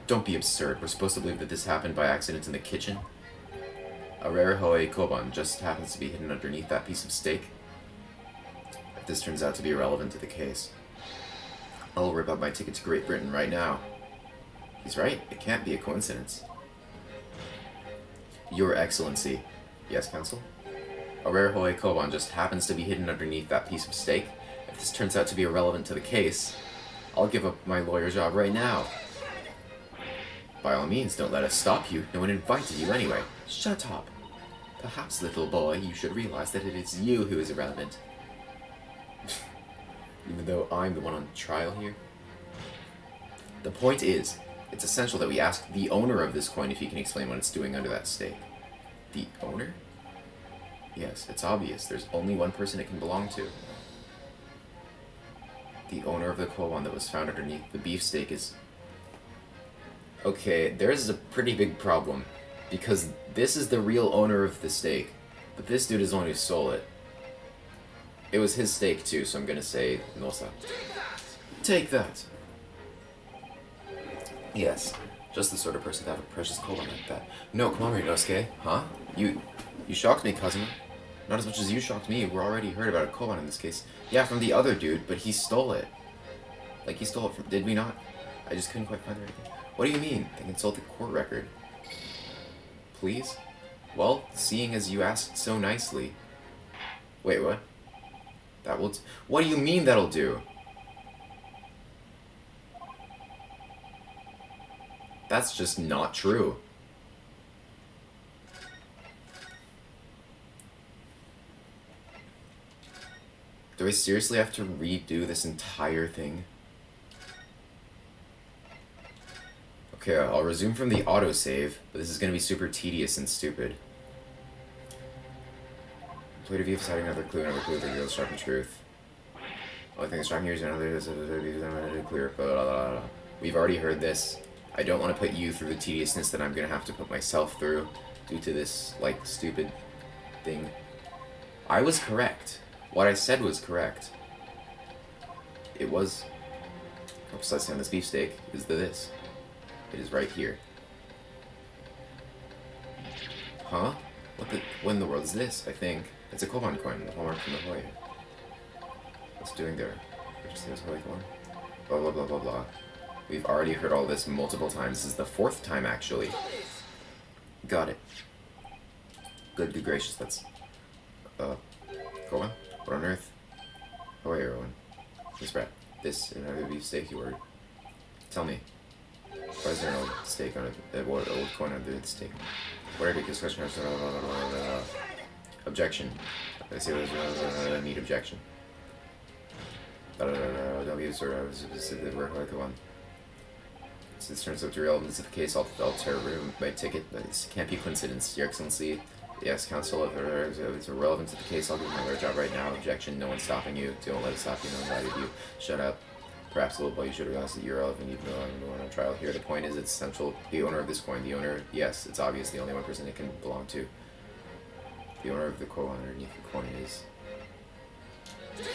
Speaker 1: Don't be absurd. We're supposed to believe that this happened by accident in the kitchen? A rare Hoi Koban just happens to be hidden underneath that piece of steak. If this turns out to be irrelevant to the case, I'll rip up my ticket to Great Britain right now. He's right. It can't be a coincidence. Your Excellency. Yes, Counsel? A rare Hoi Koban just happens to be hidden underneath that piece of steak. If this turns out to be irrelevant to the case, I'll give up my lawyer job right now. By all means, don't let us stop you. No one invited you anyway. Shut up. Perhaps, little boy, you should realize that it is you who is irrelevant. Even though I'm the one on trial here. The point is, it's essential that we ask the owner of this coin if he can explain what it's doing under that steak. The owner? Yes, it's obvious. There's only one person it can belong to. The owner of the koban that was found underneath the beefsteak is... Okay, there's a pretty big problem. Because this is the real owner of the steak. But this dude is the one who stole it. It was his steak too, so I'm gonna say Nosa. Take that! Yes, just the sort of person to have a precious koban like that. No, come on, Ryunosuke. Huh? You shocked me, cousin. Not as much as you shocked me. We already heard about a koban in this case. Yeah, from the other dude, but he stole it. Like, he stole it from... Did we not? I just couldn't quite find it again. What do you mean? They consulted court record. Please? Well, seeing as you asked so nicely. Wait, what? That will... What do you mean that'll do? That's just not true. Do I seriously have to redo this entire thing? Okay, I'll resume from the autosave, but this is going to be super tedious and stupid. Play to view deciding another clue, the real sharp and truth. Only thing that's strong here is another is clear. Blah, blah, blah, blah. We've already heard this. I don't want to put you through the tediousness that I'm going to have to put myself through due to this, like, stupid thing. I was correct. What I said was correct. It was... Oh, precisely on this beefsteak is this. It is right here. Huh? What in the world is this? I think it's a Koban coin, the hallmark from the Hoya. What's it doing there? Just this Hoya coin. Blah blah blah blah blah. We've already heard all this multiple times. This is the 4th time actually. Got it. Good gracious, that's Koban? What on earth? Hoya everyone. This rat. This and another beefsteak you ordered. Tell me. Why is there an old steak on it? What old coin under the steak? What ridiculous question? Objection. I say there's need objection. Don't be absurd. The work like the one. So this turns out to relevance of the case. I'll tear my ticket, but this can't be coincidence. Your Excellency, yes, Counsel, if it's irrelevant to the case, I'll give my lawyer job right now. Objection. No one's stopping you. Don't let it stop you. No one invited you. Shut up. Perhaps, little boy, you should have asked that you're relevant even though I'm on trial here. The point is, it's essential. The owner of this coin, the owner, yes, it's obvious the only one person it can belong to. The owner of the coin underneath the coin is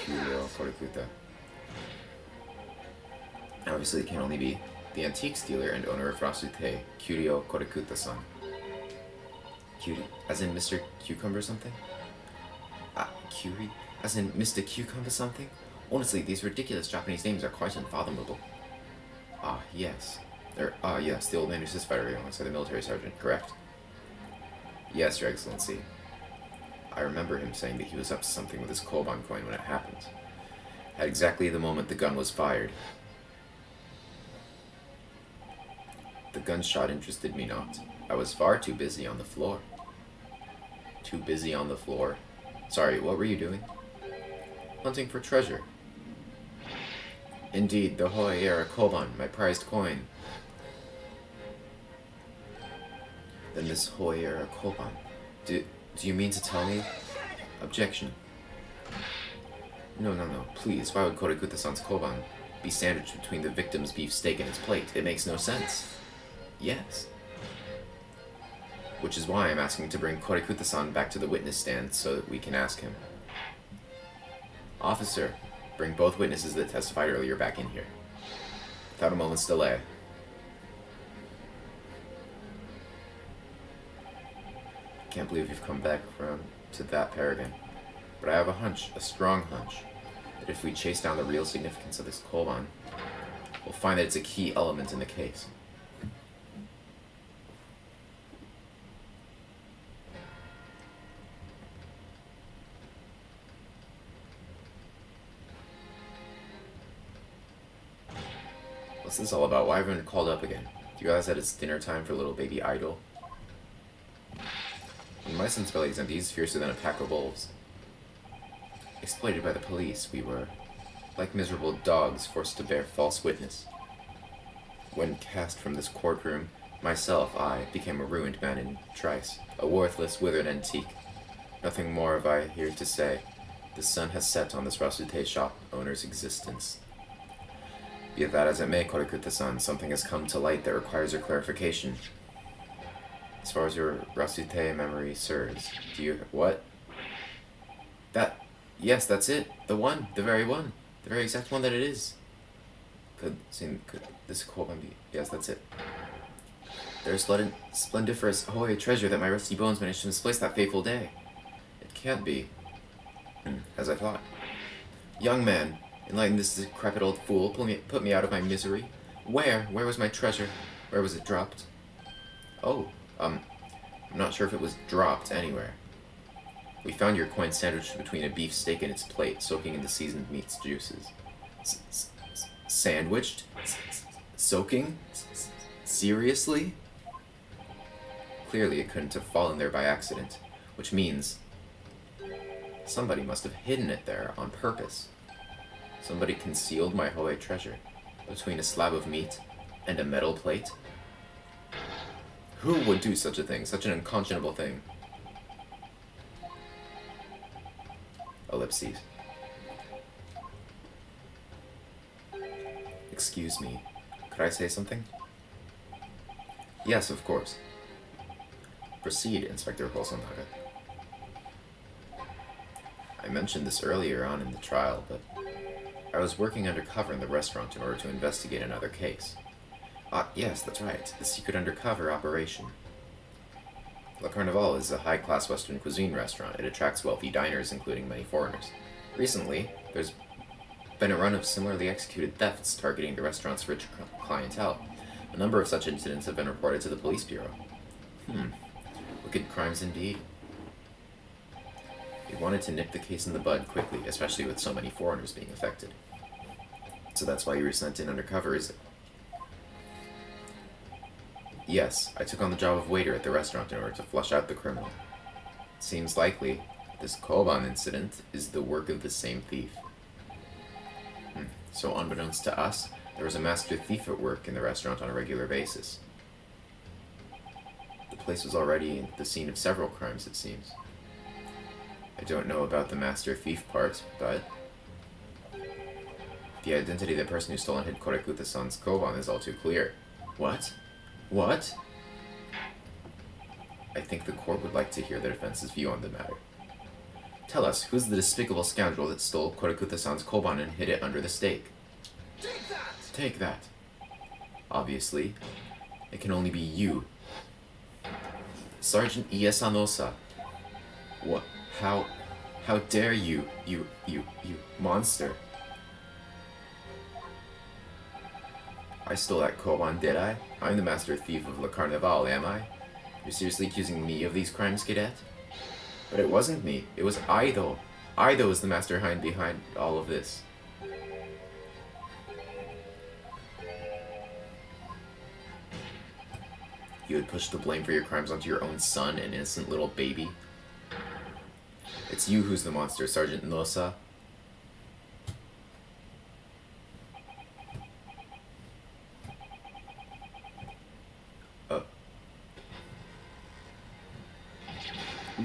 Speaker 1: Kyuryo Korikuta. Obviously, it can only be the antiques dealer and owner of Rasute, Kyuryo Korikuta-san. Cutie, as in Mr. Cucumber something? Curie, as in Mr. Cucumber something? Honestly, these ridiculous Japanese names are quite unfathomable. Yes. Yes, the old man who sits fighting alongside the military sergeant, correct? Yes, Your Excellency. I remember him saying that he was up to something with his Koban coin when it happened. At exactly the moment the gun was fired. The gunshot interested me not. I was far too busy on the floor. Too busy on the floor? Sorry, what were you doing? Hunting for treasure. Indeed, the Hoya-era Koban, my prized coin. Then this Hoya-era Koban. Do you mean to tell me? Objection. No, please, why would Korikuta-san's Koban be sandwiched between the victim's beefsteak and his plate? It makes no sense. Yes. Which is why I'm asking to bring Korikuta-san back to the witness stand so that we can ask him. Officer, bring both witnesses that testified earlier back in here. Without a moment's delay. Can't believe you've come back around to that pair again. But I have a hunch, a strong hunch, that if we chase down the real significance of this Koban, we'll find that it's a key element in the case. What's this all about? Why haven't I called up again? Do you realize that it's dinner time for little baby idol? When my son's belly is empty, he's fiercer than a pack of wolves. Exploited by the police, we were like miserable dogs forced to bear false witness. When cast from this courtroom, I became a ruined man in trice, a worthless, withered antique. Nothing more have I here to say. The sun has set on this Rasute shop owner's existence. Be it that as it may, Korikuta-san, something has come to light that requires your clarification. As far as your Rasute memory serves, do you... What? Yes, that's it. The one. The very one. The very exact one that it is. Could this Koban be... Yes, that's it. There's splendiferous Hoya treasure that my rusty bones managed to misplace that fateful day. It can't be. As I thought. Young man, enlighten this decrepit old fool, put me out of my misery. Where was my treasure? Where was it dropped? Oh, I'm not sure if it was dropped anywhere. We found your coin sandwiched between a beef steak and its plate, soaking in the seasoned meat's juices. Sandwiched? Soaking? Seriously? Clearly it couldn't have fallen there by accident, which means somebody must have hidden it there on purpose. Somebody concealed my Hoei treasure between a slab of meat and a metal plate. Who would do such a thing, such an unconscionable thing? Ellipses. Excuse me, could I say something? Yes, of course. Proceed, Inspector Hosonaga. I mentioned this earlier on in the trial, but I was working undercover in the restaurant in order to investigate another case. Ah, yes, that's right, the secret undercover operation. Le Carnival is a high-class Western cuisine restaurant. It attracts wealthy diners, including many foreigners. Recently, there's been a run of similarly executed thefts targeting the restaurant's rich clientele. A number of such incidents have been reported to the police bureau. Wicked crimes indeed. We wanted to nip the case in the bud quickly, especially with so many foreigners being affected. So that's why you were sent in undercover, is it? Yes, I took on the job of waiter at the restaurant in order to flush out the criminal. It seems likely this Koban incident is the work of the same thief. So unbeknownst to us, there was a master thief at work in the restaurant on a regular basis. The place was already the scene of several crimes, it seems. I don't know about the master thief part, but the identity of the person who stole and hid Korekuta-san's Koban is all too clear. What? What? I think the court would like to hear the defense's view on the matter. Tell us, who's the despicable scoundrel that stole Korekuta-san's Koban and hid it under the steak?
Speaker 2: Take that!
Speaker 1: Take that. Obviously, it can only be you. Sergeant Iesanosa. What? How dare you, you monster. I stole that Koban, did I? I'm the master thief of Le Carnival, am I? You're seriously accusing me of these crimes, cadet? But it wasn't me. It was Aido. Aido is the mastermind behind all of this. You would push the blame for your crimes onto your own son, an innocent little baby? It's you who's the monster, Sergeant Nosa.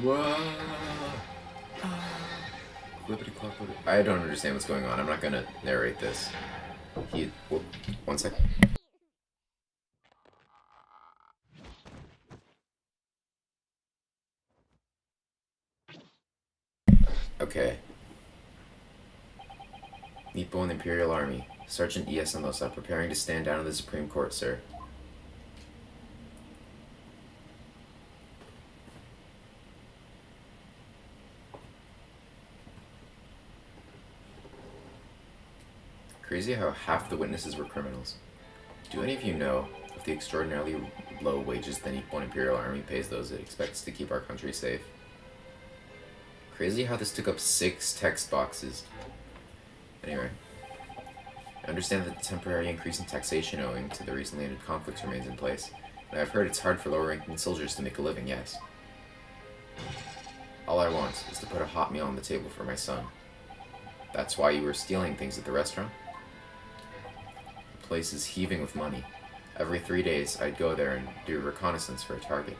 Speaker 1: Whoa! I don't understand what's going on. I'm not gonna narrate this. Well, 1 sec. Okay. Nippon Imperial Army. Sergeant Iesanosa, preparing to stand down in the Supreme Court, sir. Crazy how half the witnesses were criminals. Do any of you know of the extraordinarily low wages the Nippon Imperial Army pays those it expects to keep our country safe? Crazy how this took up 6 text boxes. Anyway, I understand that the temporary increase in taxation owing to the recently ended conflicts remains in place, and I've heard it's hard for lower-ranking soldiers to make a living, yes. All I want is to put a hot meal on the table for my son. That's why you were stealing things at the restaurant? The place is heaving with money. Every 3 days, I'd go there and do reconnaissance for a target.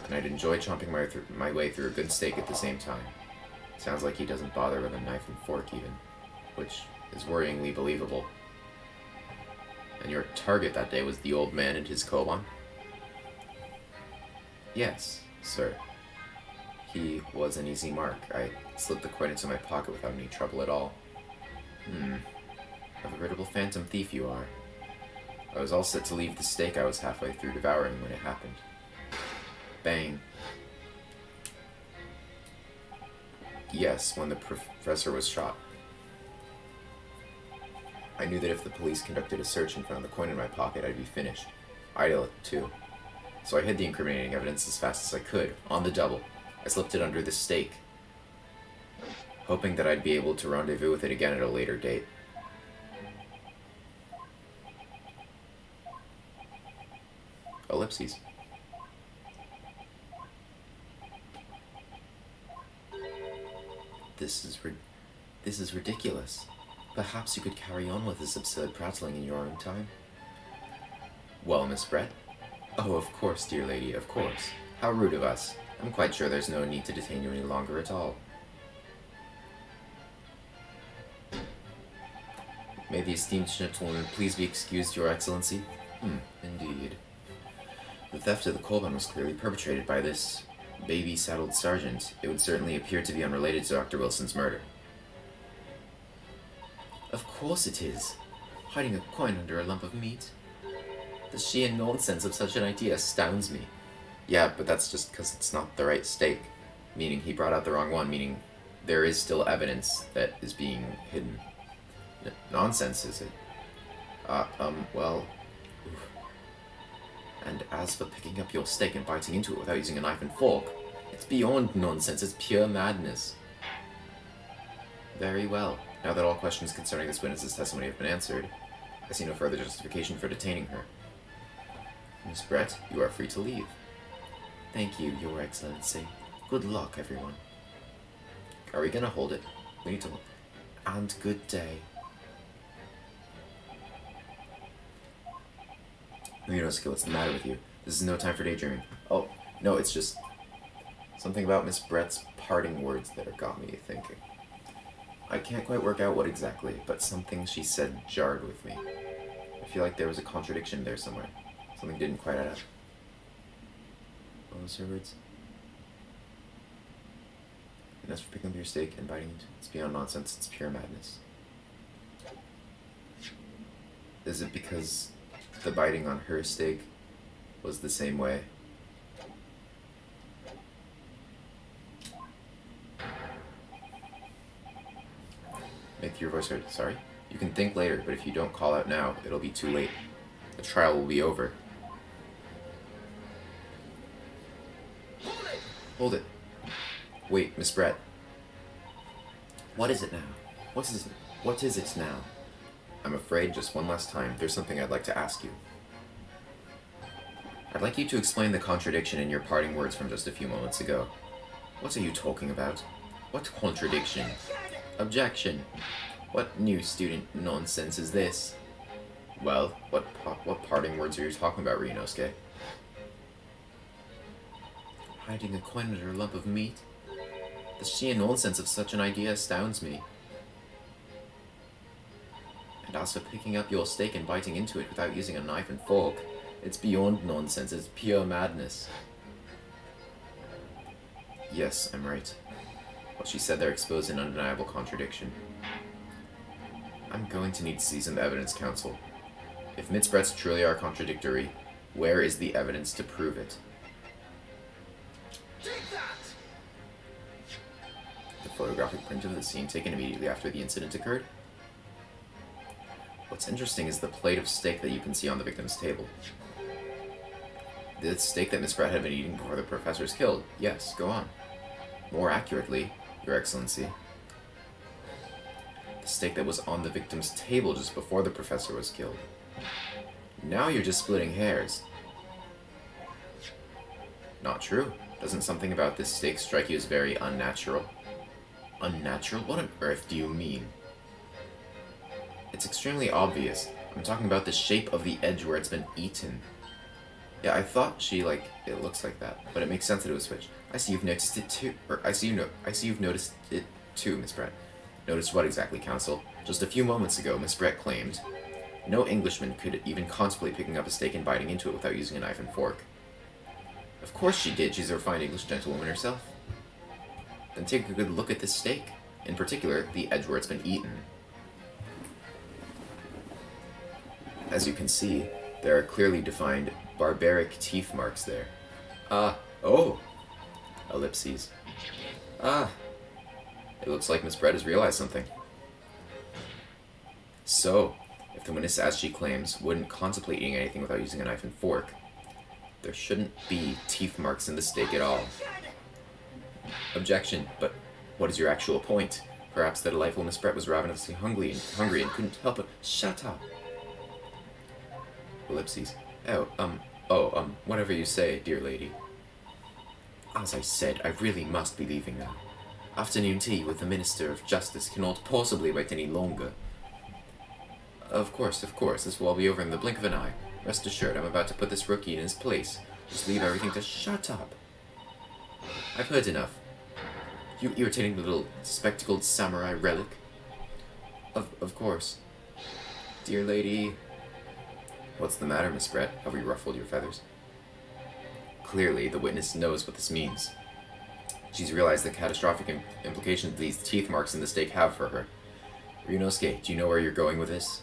Speaker 1: And I'd enjoy chomping my way through a good steak at the same time. Sounds like he doesn't bother with a knife and fork even, which is worryingly believable. And your target that day was the old man and his Koban? Yes, sir. He was an easy mark. I slipped the coin into my pocket without any trouble at all. A veritable phantom thief you are. I was all set to leave the steak I was halfway through devouring when it happened. Bang. Yes, when the professor was shot. I knew that if the police conducted a search and found the coin in my pocket, I'd be finished. I'd too. So I hid the incriminating evidence as fast as I could, on the double. I slipped it under this steak, hoping that I'd be able to rendezvous with it again at a later date. Ellipses. This is ridiculous. Perhaps you could carry on with this absurd prattling in your own time. Well, Miss Brett? Oh, of course, dear lady, of course. How rude of us. I'm quite sure there's no need to detain you any longer at all. May the esteemed gentlewoman please be excused, Your Excellency? Indeed. The theft of the Colburn was clearly perpetrated by this baby-saddled sergeant. It would certainly appear to be unrelated to Dr. Wilson's murder. Of course it is. Hiding a coin under a lump of meat. The sheer nonsense of such an idea astounds me. Yeah, but that's just because it's not the right steak. Meaning he brought out the wrong one, meaning there is still evidence that is being hidden. Nonsense, is it? Well... Oof. And as for picking up your steak and biting into it without using a knife and fork, it's beyond nonsense, it's pure madness. Very well. Now that all questions concerning this witness's testimony have been answered, I see no further justification for detaining her. Miss Brett, you are free to leave. Thank you, Your Excellency. Good luck, everyone. Are we gonna hold it? We need to... And good day. Ryunosuke, what's the matter with you? This is no time for daydreaming. Oh, no, it's just... something about Miss Brett's parting words that have got me thinking. I can't quite work out what exactly, but something she said jarred with me. I feel like there was a contradiction there somewhere. Something didn't quite add up. What was her words? And as for picking up your steak and biting it, it's beyond nonsense, it's pure madness. Is it because the biting on her steak was the same way? Make your voice heard. Sorry? You can think later, but if you don't call out now, it'll be too late. The trial will be over. Hold it. Wait, Miss Brett. What is it now? What is it now? I'm afraid, just one last time, there's something I'd like to ask you. I'd like you to explain the contradiction in your parting words from just a few moments ago. What are you talking about? What contradiction? Objection. What new student nonsense is this? Well, what parting words are you talking about, Ryunosuke? Hiding a coin under a lump of meat? The sheer nonsense of such an idea astounds me. And as for picking up your steak and biting into it without using a knife and fork, it's beyond nonsense, it's pure madness. Yes, I'm right. What she said there exposed an undeniable contradiction. I'm going to need to see some evidence, counsel. If Miss Brett's truly are contradictory, where is the evidence to prove it?
Speaker 2: Take that!
Speaker 1: The photographic print of the scene taken immediately after the incident occurred? What's interesting is the plate of steak that you can see on the victim's table. The steak that Miss Brett had been eating before the professor was killed. Yes, go on. More accurately, Your Excellency, the steak that was on the victim's table just before the professor was killed. Now you're just splitting hairs. Not true. Doesn't something about this steak strike you as very unnatural? Unnatural? What on earth do you mean? It's extremely obvious. I'm talking about the shape of the edge where it's been eaten. Yeah, I thought it looks like that, but it makes sense that it was switched. I see you've noticed it too, I see you've noticed it too, Miss Brett. Noticed what exactly, counsel? Just a few moments ago, Miss Brett claimed, no Englishman could even contemplate picking up a steak and biting into it without using a knife and fork. Of course she did, she's a refined English gentlewoman herself. Then take a good look at this steak, in particular, the edge where it's been eaten. As you can see, there are clearly defined barbaric teeth marks there. Oh! Ellipses. It looks like Miss Brett has realized something. So, if the witness, as she claims, wouldn't contemplate eating anything without using a knife and fork, there shouldn't be teeth marks in the steak at all. Objection, but what is your actual point? Perhaps the delightful Miss Brett was ravenously hungry and couldn't help it. Shut up. Ellipses. Whatever you say, dear lady. As I said, I really must be leaving now. Afternoon tea with the Minister of Justice cannot possibly wait any longer. Of course, this will all be over in the blink of an eye. Rest assured, I'm about to put this rookie in his place. Just leave everything to shut up. I've heard enough. You irritating little spectacled samurai relic? Of course. Dear lady... What's the matter, Miss Brett? Have we ruffled your feathers? Clearly, the witness knows what this means. She's realized the catastrophic implications these teeth marks in the stake have for her. Ryunosuke, do you know where you're going with this?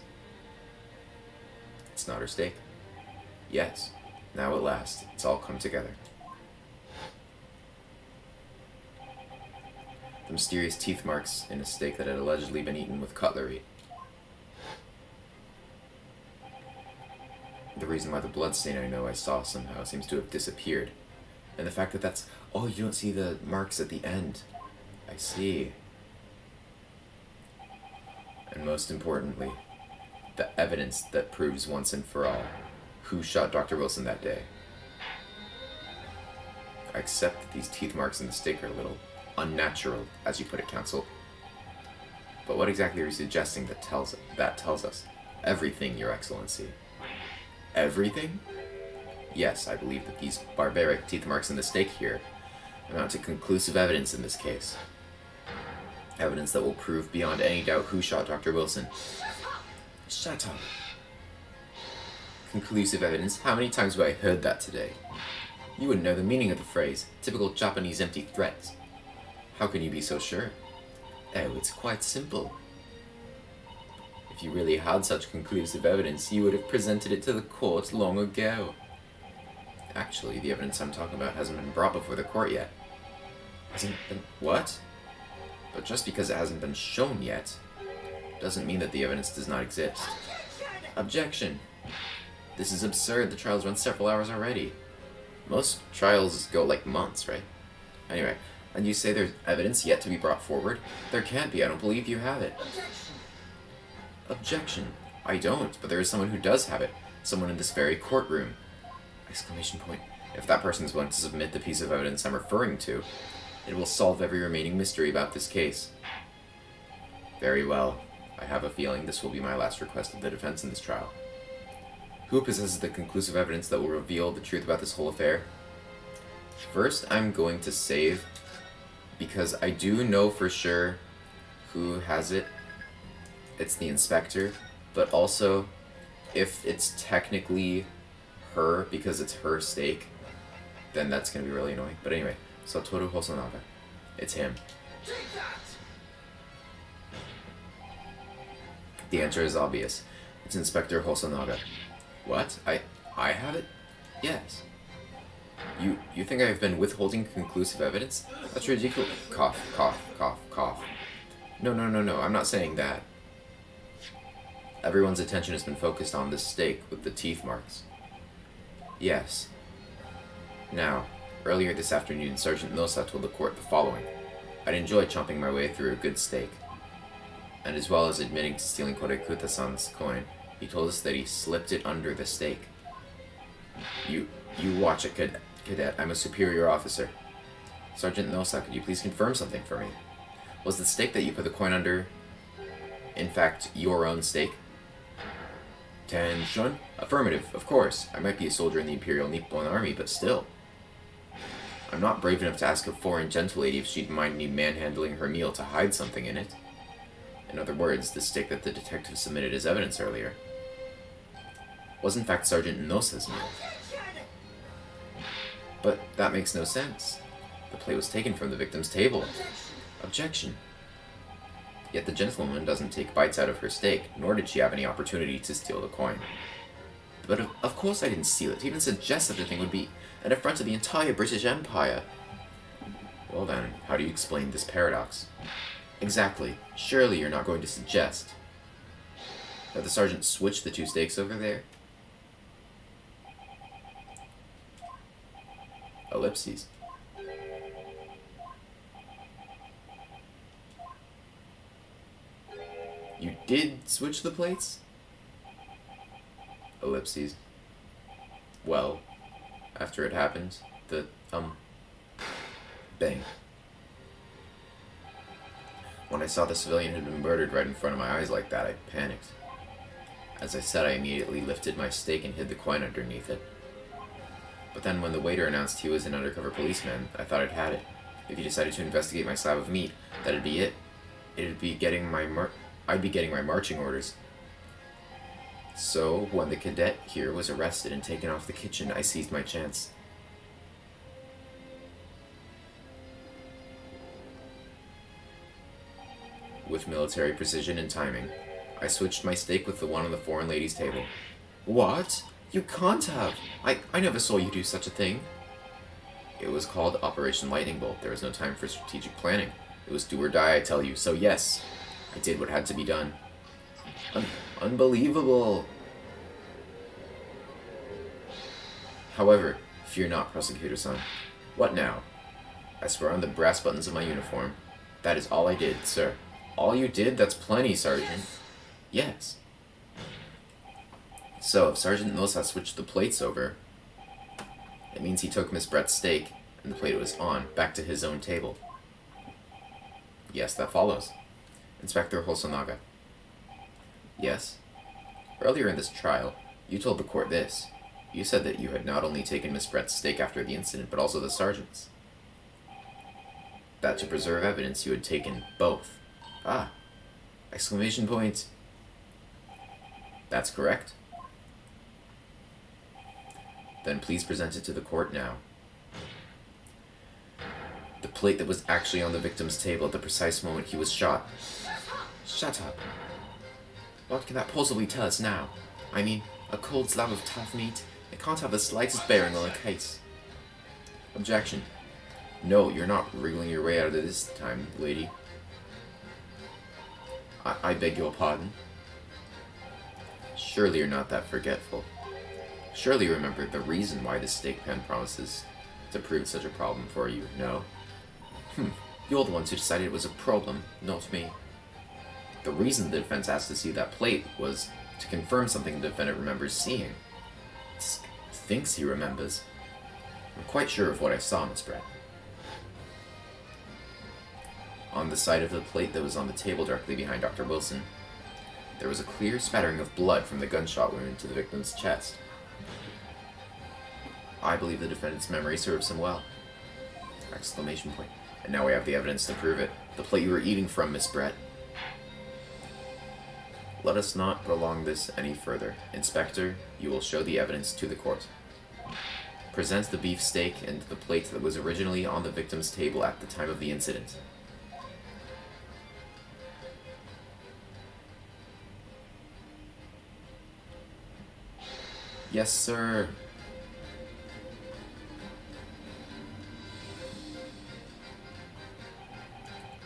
Speaker 1: It's not her stake. Yes. Now at last, it's all come together. The mysterious teeth marks in a steak that had allegedly been eaten with cutlery. The reason why the bloodstain I saw somehow seems to have disappeared. And the fact that that's... Oh, you don't see the marks at the end. I see. And most importantly, the evidence that proves once and for all who shot Dr. Wilson that day. I accept that these teeth marks in the steak are a little unnatural, as you put it, counsel. But what exactly are you suggesting that tells us? Everything, Your Excellency. Everything? Yes, I believe that these barbaric teeth marks in the steak here amount to conclusive evidence in this case. Evidence that will prove beyond any doubt who shot Dr. Wilson. Shut up. Conclusive evidence? How many times have I heard that today? You wouldn't know the meaning of the phrase. Typical Japanese empty threats. How can you be so sure? Oh, it's quite simple. If you really had such conclusive evidence, you would have presented it to the court long ago. Actually, the evidence I'm talking about hasn't been brought before the court yet. Hasn't been... What? But just because it hasn't been shown yet, doesn't mean that the evidence does not exist. Objection! This is absurd. The trial's run several hours already. Most trials go like months, right? Anyway, and you say there's evidence yet to be brought forward? There can't be. I don't believe you have it. Objection. I don't, but there is someone who does have it. Someone in this very courtroom. Exclamation point. If that person is willing to submit the piece of evidence I'm referring to, it will solve every remaining mystery about this case. Very well. I have a feeling this will be my last request of the defense in this trial. Who possesses the conclusive evidence that will reveal the truth about this whole affair? First, I'm going to save, because I do know for sure who has it. It's the inspector, but also, if it's technically her, because it's her stake, then that's going to be really annoying. But anyway, Satoru Hosonaga. It's him. The answer is obvious. It's Inspector Hosonaga. What? I have it? Yes. You think I have been withholding conclusive evidence? That's ridiculous. Cough, cough, cough, cough. No, I'm not saying that. Everyone's attention has been focused on this stake with the teeth marks. Yes. Now, earlier this afternoon, Sergeant Nosa told the court the following. I'd enjoy chomping my way through a good steak. And as well as admitting to stealing Korekuta-san's coin, he told us that he slipped it under the steak. You watch it, cadet. I'm a superior officer. Sergeant Nosa, could you please confirm something for me? Was the steak that you put the coin under, in fact, your own steak? Tenshun? Affirmative, of course. I might be a soldier in the Imperial Nippon Army, but still. I'm not brave enough to ask a foreign gentlelady if she'd mind me manhandling her meal to hide something in it. In other words, the steak that the detective submitted as evidence earlier was in fact Sergeant Nosa's meal. But that makes no sense. The plate was taken from the victim's table. Objection. Yet the gentlewoman doesn't take bites out of her steak, nor did she have any opportunity to steal the coin. But of course I didn't steal it. To even suggest such a thing would be an affront to the entire British Empire. Well then, how do you explain this paradox? Exactly. Surely you're not going to suggest that the sergeant switched the two steaks over there? Ellipses. You did switch the plates? Ellipses. Well, after it happened, bang. When I saw the civilian had been murdered right in front of my eyes like that, I panicked. As I said, I immediately lifted my stake and hid the coin underneath it. But then when the waiter announced he was an undercover policeman, I thought I'd had it. If he decided to investigate my slab of meat, that'd be it. I'd be getting my marching orders. So, when the cadet here was arrested and taken off the kitchen, I seized my chance. With military precision and timing, I switched my stake with the one on the foreign lady's table. What? You can't have! I never saw you do such a thing. It was called Operation Lightning Bolt. There was no time for strategic planning. It was do or die, I tell you. So yes, I did what had to be done. Unbelievable! However, fear not, prosecutor-son. What now? I swear on the brass buttons of my uniform. That is all I did, sir. All you did? That's plenty, Sergeant. Yes. So, if Sergeant Mills switched the plates over, it means he took Miss Brett's steak, and the plate it was on, back to his own table. Yes, that follows. Inspector Hosonaga. Yes? Earlier in this trial, you told the court this. You said that you had not only taken Miss Brett's steak after the incident, but also the sergeant's. That to preserve evidence, you had taken both. Ah. Exclamation point. That's correct. Then please present it to the court now. The plate that was actually on the victim's table at the precise moment he was shot. Shut up. What can that possibly tell us now? I mean, a cold slab of tough meat. It can't have the slightest bearing on the case. Objection. No, you're not wriggling your way out of this time, lady. I beg your pardon. Surely you're not that forgetful. Surely you remember the reason why the steak pen promises to prove such a problem for you, no? You're the ones who decided it was a problem, not me. The reason the defense asked to see that plate was to confirm something the defendant remembers seeing. Thinks he remembers. I'm quite sure of what I saw, Miss Brett. On the side of the plate that was on the table directly behind Dr. Wilson, there was a clear spattering of blood from the gunshot wound to the victim's chest. I believe the defendant's memory serves him well. Exclamation point. And now we have the evidence to prove it. The plate you were eating from, Miss Brett. Let us not prolong this any further. Inspector, you will show the evidence to the court. Present the beef steak and the plate that was originally on the victim's table at the time of the incident. Yes, sir.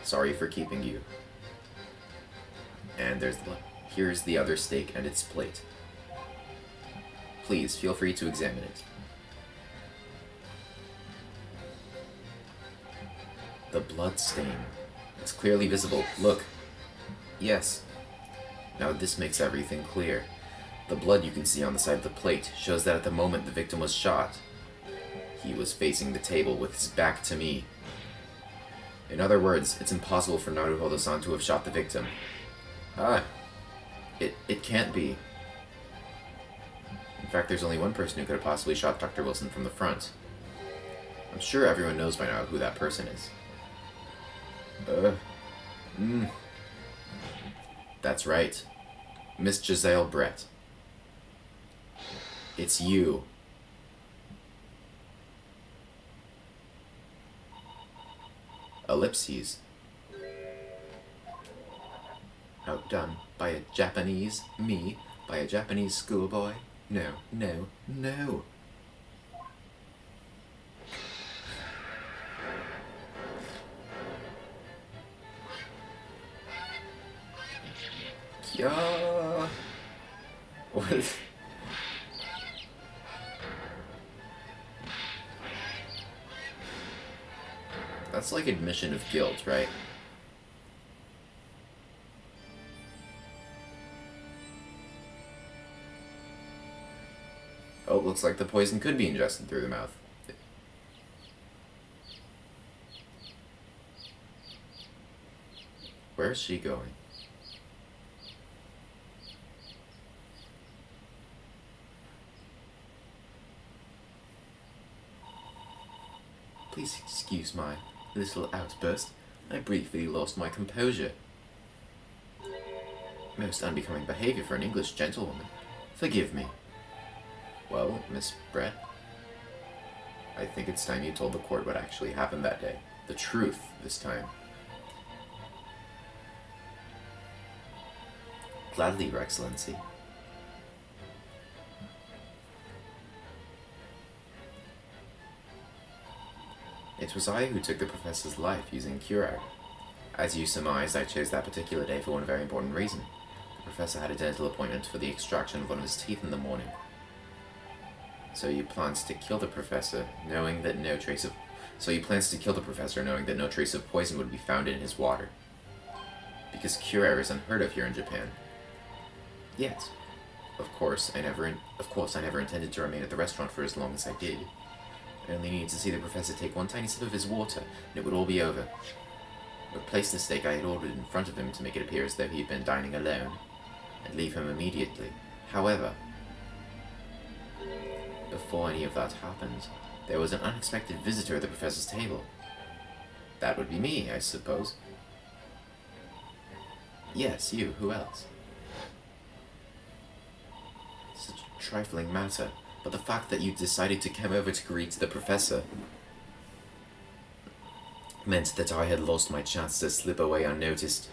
Speaker 1: Sorry for keeping you. And here's the other steak and its plate. Please, feel free to examine it. The blood stain. It's clearly visible. Look. Yes. Now this makes everything clear. The blood you can see on the side of the plate shows that at the moment the victim was shot, he was facing the table with his back to me. In other words, it's impossible for Naruhodo-san to have shot the victim. It can't be. In fact, there's only one person who could have possibly shot Dr. Wilson from the front. I'm sure everyone knows by now who that person is. That's right. Miss Giselle Brett. It's you. Ellipses. Outdone by a Japanese me, by a Japanese schoolboy? No, no, no. Yeah. What? That's like admission of guilt, right? Oh, looks like the poison could be ingested through the mouth. Where is she going? Please excuse my little outburst. I briefly lost my composure. Most unbecoming behavior for an English gentlewoman. Forgive me. Well, Miss Brett, I think it's time you told the court what actually happened that day. The truth, this time. Gladly, Your Excellency. It was I who took the professor's life using curare. As you surmised, I chose that particular day for one very important reason. The professor had a dental appointment for the extraction of one of his teeth in the morning. So you planned to kill the professor, knowing that no trace of poison would be found in his water. Because curare is unheard of here in Japan. Yes. Of course, I never intended to remain at the restaurant for as long as I did. I only needed to see the professor take one tiny sip of his water, and it would all be over. I would place the steak I had ordered in front of him to make it appear as though he had been dining alone, and leave him immediately. However, before any of that happened, there was an unexpected visitor at the professor's table. That would be me, I suppose. Yes, you. Who else? Such a trifling matter, but the fact that you decided to come over to greet the professor meant that I had lost my chance to slip away unnoticed.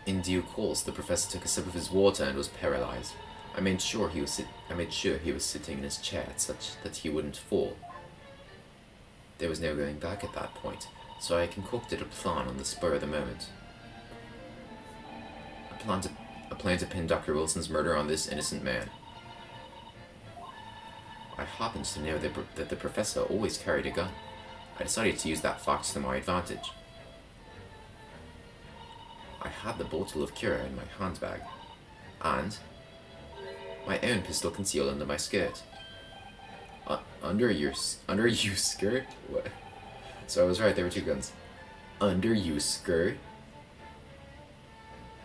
Speaker 1: In due course, the professor took a sip of his water and was paralyzed. I made sure he was sitting in his chair such that he wouldn't fall. There was no going back at that point, so I concocted a plan on the spur of the moment. A plan to pin Dr. Wilson's murder on this innocent man. I happened to know that the professor always carried a gun. I decided to use that fact to my advantage. I had the bottle of curare in my handbag, and my own pistol concealed under my skirt. Under your skirt? What? So I was right, there were two guns. Under your skirt?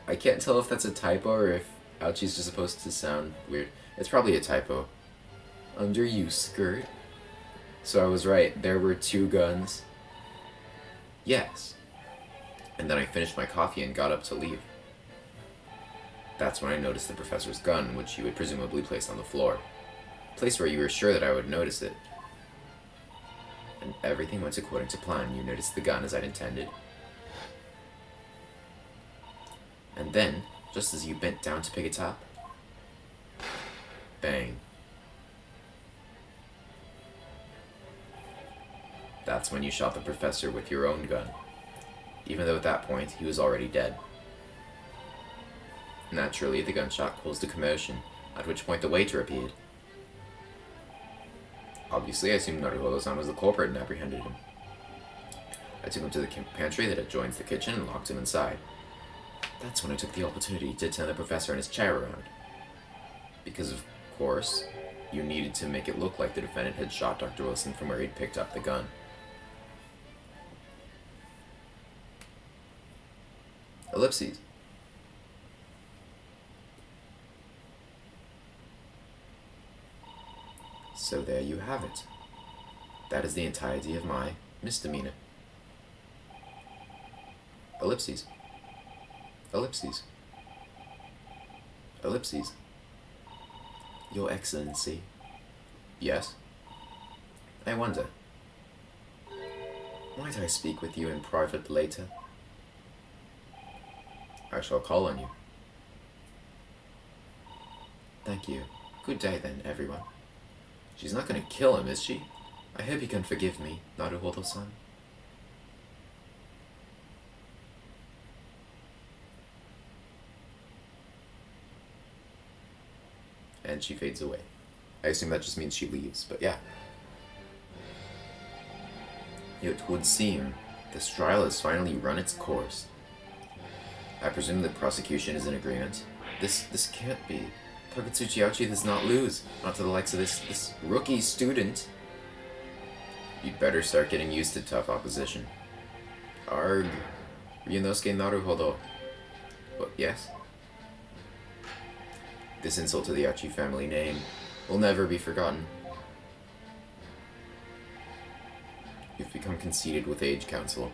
Speaker 1: I can't tell if that's a typo or if ouchie's just supposed to sound weird. It's probably a typo. Under you skirt? So I was right, there were two guns. Yes. And then I finished my coffee and got up to leave. That's when I noticed the professor's gun, which you had presumably placed on the floor. A place where you were sure that I would notice it. And everything went according to plan. You noticed the gun as I'd intended. And then, just as you bent down to pick it up, bang. That's when you shot the professor with your own gun, even though at that point he was already dead. Naturally, the gunshot caused a commotion, at which point the waiter appeared. Obviously, I assumed Naruhodo-san was the culprit and apprehended him. I took him to the pantry that adjoins the kitchen and locked him inside. That's when I took the opportunity to turn the professor in his chair around. Because, of course, you needed to make it look like the defendant had shot Dr. Wilson from where he'd picked up the gun. Ellipses. So there you have it. That is the entirety of my misdemeanor. Ellipses. Ellipses. Ellipses. Your Excellency. Yes? I wonder. Might I speak with you in private later? I shall call on you. Thank you. Good day then, everyone. She's not gonna kill him, is she? I hope you can forgive me, Naruhodo-san. And she fades away. I assume that just means she leaves, but yeah. It would seem this trial has finally run its course. I presume the prosecution is in agreement. This can't be. Takatsuchi Ouchi does not lose. Not to the likes of this rookie student. You'd better start getting used to tough opposition. Arg. Ryunosuke Naruhodo. What, yes? This insult to the Ouchi family name will never be forgotten. You've become conceited with age, Council,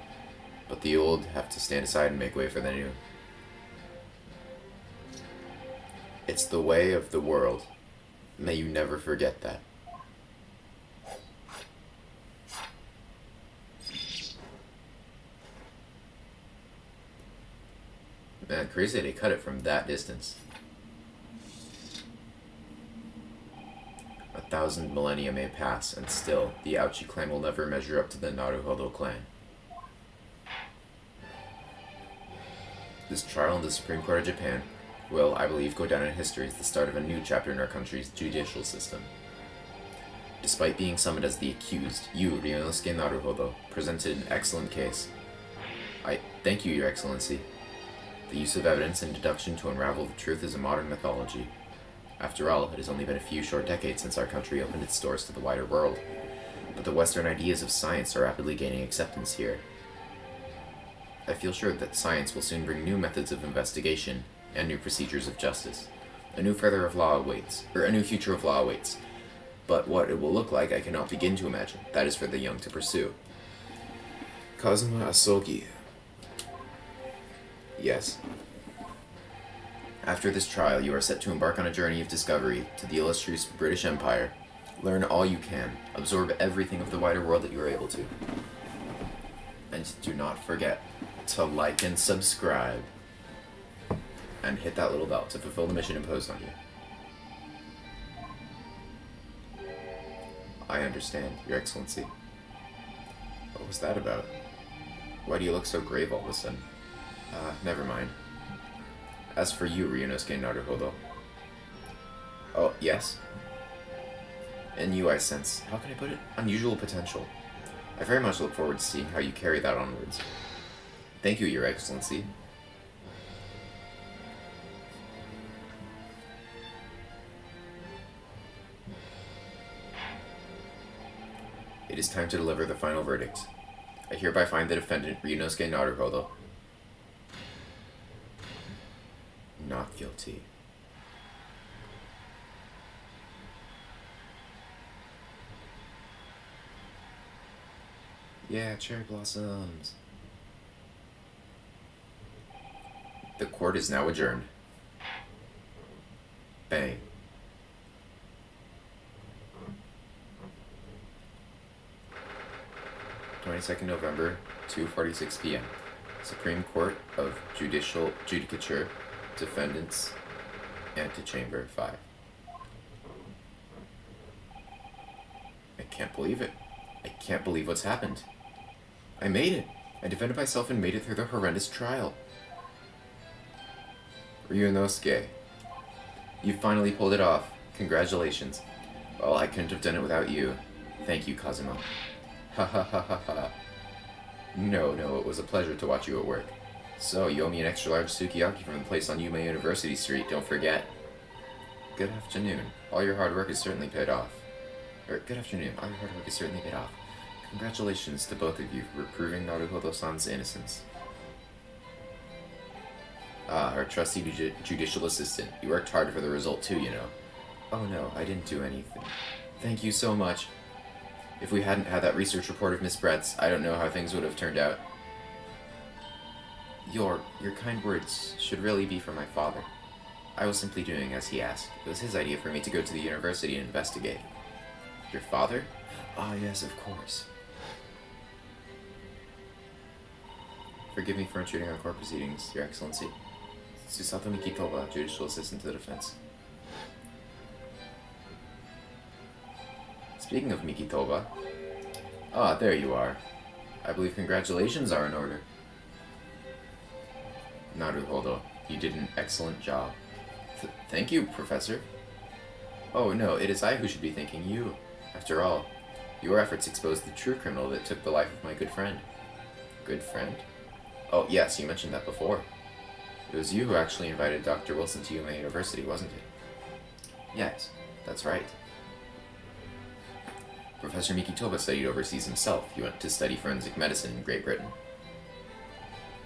Speaker 1: but the old have to stand aside and make way for the new. It's the way of the world. May you never forget that. Man, crazy they cut it from that distance. 1,000 millennia may pass, and still, the Ouchi clan will never measure up to the Naruhodo clan. This trial in the Supreme Court of Japan will, I believe, go down in history as the start of a new chapter in our country's judicial system. Despite being summoned as the accused, you, Ryunosuke Naruhodo, presented an excellent case. I thank you, Your Excellency. The use of evidence and deduction to unravel the truth is a modern mythology. After all, it has only been a few short decades since our country opened its doors to the wider world, but the Western ideas of science are rapidly gaining acceptance here. I feel sure that science will soon bring new methods of investigation and new procedures of justice. A new future of law awaits, but what it will look like I cannot begin to imagine. That is for the young to pursue. Kazuma Asogi. Yes. After this trial, you are set to embark on a journey of discovery to the illustrious British Empire. Learn all you can. Absorb everything of the wider world that you are able to. And do not forget to like and subscribe. And hit that little bell to fulfill the mission imposed on you. I understand, Your Excellency. What was that about? Why do you look so grave all of a sudden? Never mind. As for you, Ryunosuke Naruhodo. Oh, yes? In you I sense, how can I put it? Unusual potential. I very much look forward to seeing how you carry that onwards. Thank you, Your Excellency. It is time to deliver the final verdict. I hereby find the defendant, Ryunosuke Naruhodo, not guilty. Yeah, cherry blossoms. The court is now adjourned. Bang. November, 2:46 p.m. Supreme Court of Judicature, Defendants, Antechamber 5. I can't believe it. I can't believe what's happened. I made it. I defended myself and made it through the horrendous trial. Ryunosuke, you finally pulled it off. Congratulations. Well, I couldn't have done it without you. Thank you, Kazuma. Ha ha ha ha ha. No, it was a pleasure to watch you at work. So, you owe me an extra large sukiyaki from the place on Yume University Street, don't forget. Good afternoon. All your hard work has certainly paid off. Good afternoon. All your hard work has certainly paid off. Congratulations to both of you for proving Naruhodo-san's innocence. Ah, our trusty judicial assistant. You worked hard for the result too, you know. Oh no, I didn't do anything. Thank you so much. If we hadn't had that research report of Miss Brett's, I don't know how things would have turned out. Your kind words should really be from my father. I was simply doing as he asked. It was his idea for me to go to the university and investigate. Your father? Ah, yes, of course. Forgive me for intruding on court proceedings, Your Excellency. Susato Mikitoba, Judicial Assistant to the Defense. Speaking of Mikitoba... Ah, there you are. I believe congratulations are in order. Naruhodo, you did an excellent job. Thank you, Professor. Oh no, it is I who should be thanking you. After all, your efforts exposed the true criminal that took the life of my good friend. Good friend? Oh yes, you mentioned that before. It was you who actually invited Dr. Wilson to Yume University, wasn't it? Yes, that's right. Professor Mikitoba studied overseas himself. He went to study forensic medicine in Great Britain.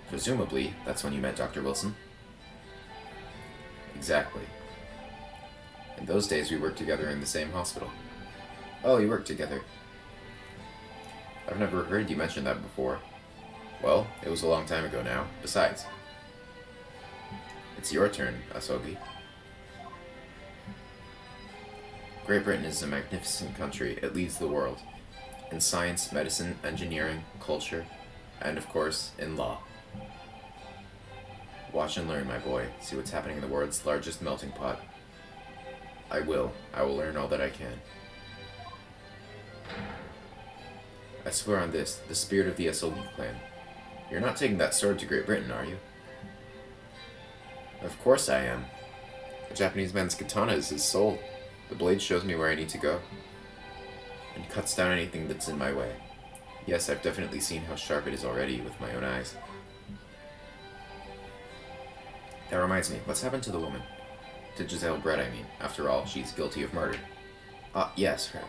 Speaker 1: Presumably, that's when you met Dr. Wilson? Exactly. In those days, we worked together in the same hospital. Oh, you worked together. I've never heard you mention that before. Well, it was a long time ago now. Besides, it's your turn, Asogi. Great Britain is a magnificent country. It leads the world. In science, medicine, engineering, culture, and of course, in law. Watch and learn, my boy. See what's happening in the world's largest melting pot. I will. I will learn all that I can. I swear on this, the spirit of the Asogi clan. You're not taking that sword to Great Britain, are you? Of course I am. A Japanese man's katana is his soul. The blade shows me where I need to go, and cuts down anything that's in my way. Yes, I've definitely seen how sharp it is already with my own eyes. That reminds me, what's happened to the woman? To Giselle Brett, I mean. After all, she's guilty of murder. Yes, her.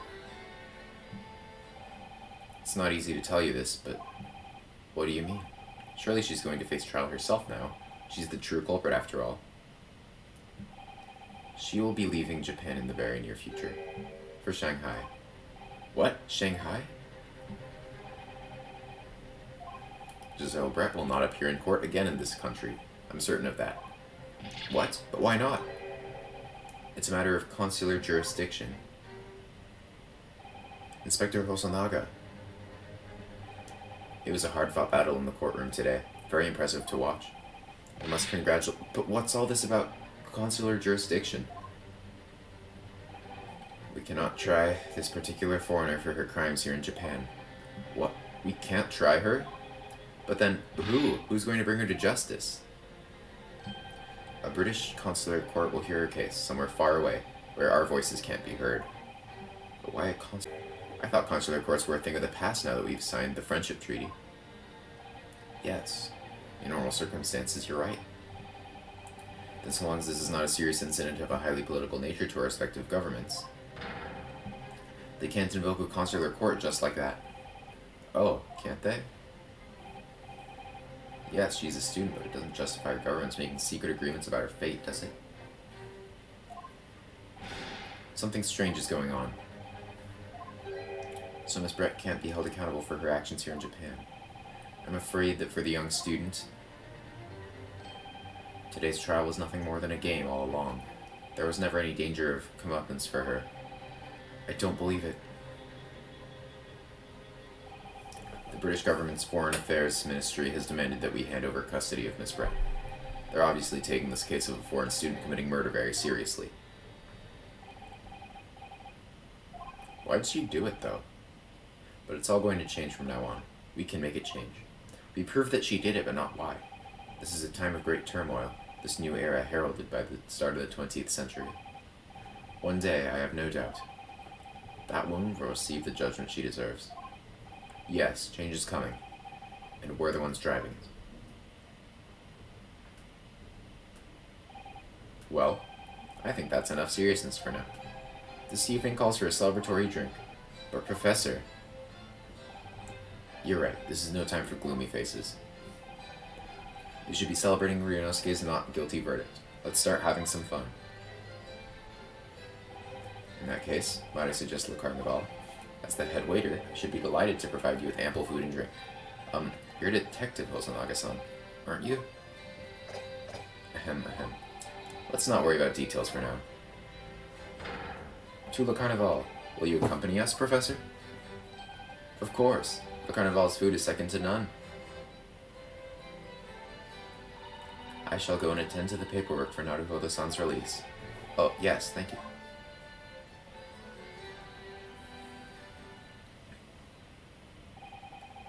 Speaker 1: It's not easy to tell you this, but what do you mean? Surely she's going to face trial herself now. She's the true culprit after all. She will be leaving Japan in the very near future. For Shanghai. What? Shanghai? Giselle Brett will not appear in court again in this country. I'm certain of that. What? But why not? It's a matter of consular jurisdiction. Inspector Hosonaga. It was a hard-fought battle in the courtroom today. Very impressive to watch. I must congratulate... But what's all this about consular jurisdiction? We cannot try this particular foreigner for her crimes here in Japan. What? We can't try her? But then, who? Who's going to bring her to justice? A British consular court will hear her case somewhere far away, where our voices can't be heard. But why a consular... I thought consular courts were a thing of the past now that we've signed the friendship treaty. Yes, in normal circumstances, you're right. Then so long as this is not a serious incident of a highly political nature to our respective governments. They can't invoke a consular court just like that. Oh, can't they? Yes, she's a student, but it doesn't justify our governments making secret agreements about her fate, does it? Something strange is going on. So Miss Brett can't be held accountable for her actions here in Japan. I'm afraid that for the young student, today's trial was nothing more than a game all along. There was never any danger of comeuppance for her. I don't believe it. The British government's Foreign Affairs Ministry has demanded that we hand over custody of Miss Brett. They're obviously taking this case of a foreign student committing murder very seriously. Why did she do it, though? But it's all going to change from now on. We can make it change. We prove that she did it, but not why. This is a time of great turmoil, this new era heralded by the start of the 20th century. One day, I have no doubt, that woman will receive the judgment she deserves. Yes, change is coming, and we're the ones driving it. Well, I think that's enough seriousness for now. This evening calls for a celebratory drink. But Professor... You're right, this is no time for gloomy faces. We should be celebrating Ryunosuke's not guilty verdict. Let's start having some fun. In that case, might I suggest Le Carnival? As the head waiter, I should be delighted to provide you with ample food and drink. You're a detective, Hosonaga-san, aren't you? Ahem. Let's not worry about details for now. To Le Carnival. Will you accompany us, Professor? Of course. Le Carnival's food is second to none. I shall go and attend to the paperwork for Naruhodo-san's release. Oh, yes, thank you.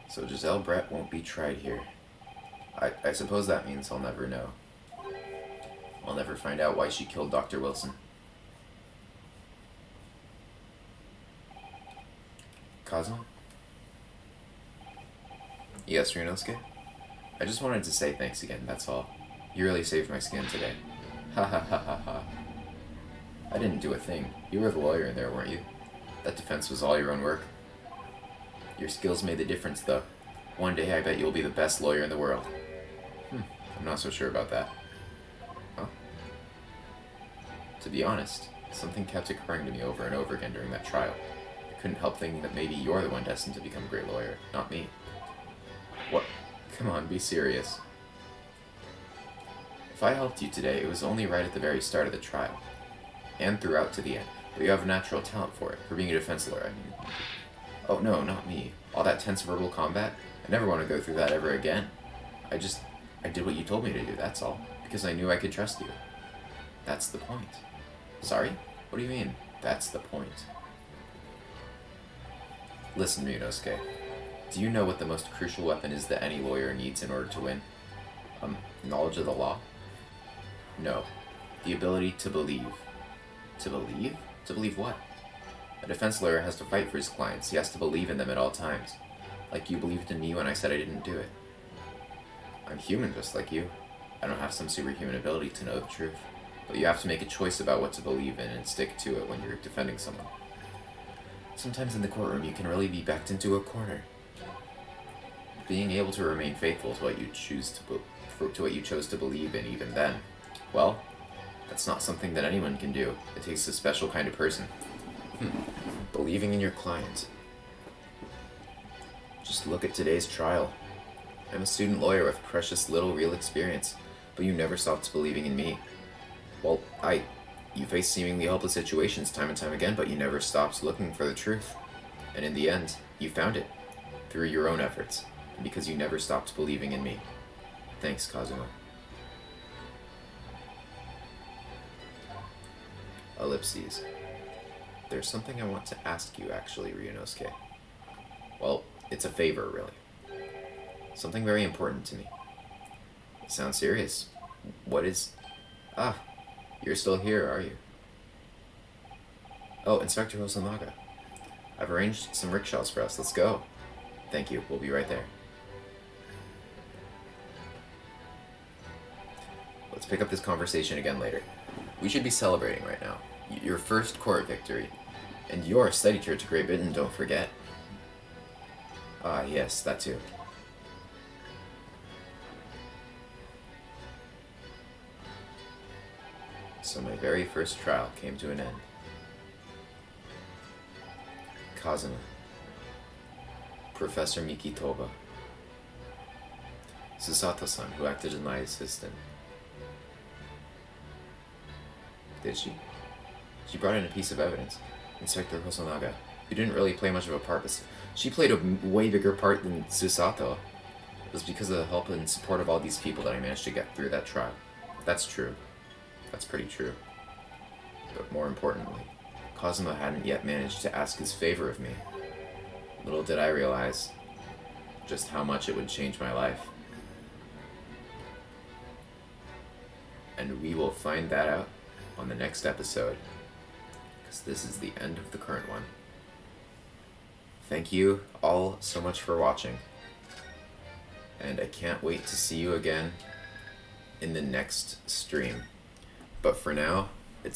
Speaker 1: So Giselle Brett won't be tried here. I suppose that means I'll never know. I'll never find out why she killed Dr. Wilson. Kazuma? Yes, Ryunosuke? I just wanted to say thanks again, that's all. You really saved my skin today. Ha ha ha ha ha. I didn't do a thing. You were the lawyer in there, weren't you? That defense was all your own work. Your skills made the difference, though. One day I bet you'll be the best lawyer in the world. I'm not so sure about that. Huh? To be honest, something kept occurring to me over and over again during that trial. I couldn't help thinking that maybe you're the one destined to become a great lawyer, not me. What? Come on, be serious. If I helped you today, it was only right at the very start of the trial. And throughout to the end. But you have a natural talent for it, for being a defense lawyer, I mean. Oh no, not me. All that tense verbal combat? I never want to go through that ever again. I did what you told me to do, that's all. Because I knew I could trust you. That's the point. Sorry? What do you mean, that's the point? Listen, Ryunosuke. Do you know what the most crucial weapon is that any lawyer needs in order to win? Knowledge of the law? No. The ability to believe. To believe? To believe what? A defense lawyer has to fight for his clients. He has to believe in them at all times. Like you believed in me when I said I didn't do it. I'm human just like you. I don't have some superhuman ability to know the truth. But you have to make a choice about what to believe in and stick to it when you're defending someone. Sometimes in the courtroom you can really be backed into a corner. Being able to remain faithful to what you chose to believe in even then, well, that's not something that anyone can do. It takes a special kind of person. Believing in your client. Just look at today's trial. I'm a student lawyer with precious little real experience, but you never stopped believing in me. Well, you faced seemingly hopeless situations time and time again, but you never stopped looking for the truth. And in the end, you found it. Through your own efforts. And because you never stopped believing in me. Thanks, Kazuma. Ellipses. There's something I want to ask you, actually, Ryunosuke. Well, it's a favor, really. Something very important to me. It sounds serious. What is... Ah, you're still here, are you? Oh, Inspector Hosonaga. I've arranged some rickshaws for us. Let's go. Thank you. We'll be right there. Let's pick up this conversation again later. We should be celebrating right now. Your first court victory. And your study tour to Great Britain, don't forget. Ah, yes, that too. So my very first trial came to an end. Kazuma. Professor Miki Toba. Susato-san, who acted as my assistant. Did she? She brought in a piece of evidence. Inspector Hosonaga, who didn't really play much of a part, but she played a way bigger part than Susato. It was because of the help and support of all these people that I managed to get through that trial. That's true. That's pretty true. But more importantly, Kazuma hadn't yet managed to ask his favor of me. Little did I realize just how much it would change my life. And we will find that out on the next episode, because this is the end of the current one. Thank you all so much for watching, and I can't wait to see you again in the next stream. But for now,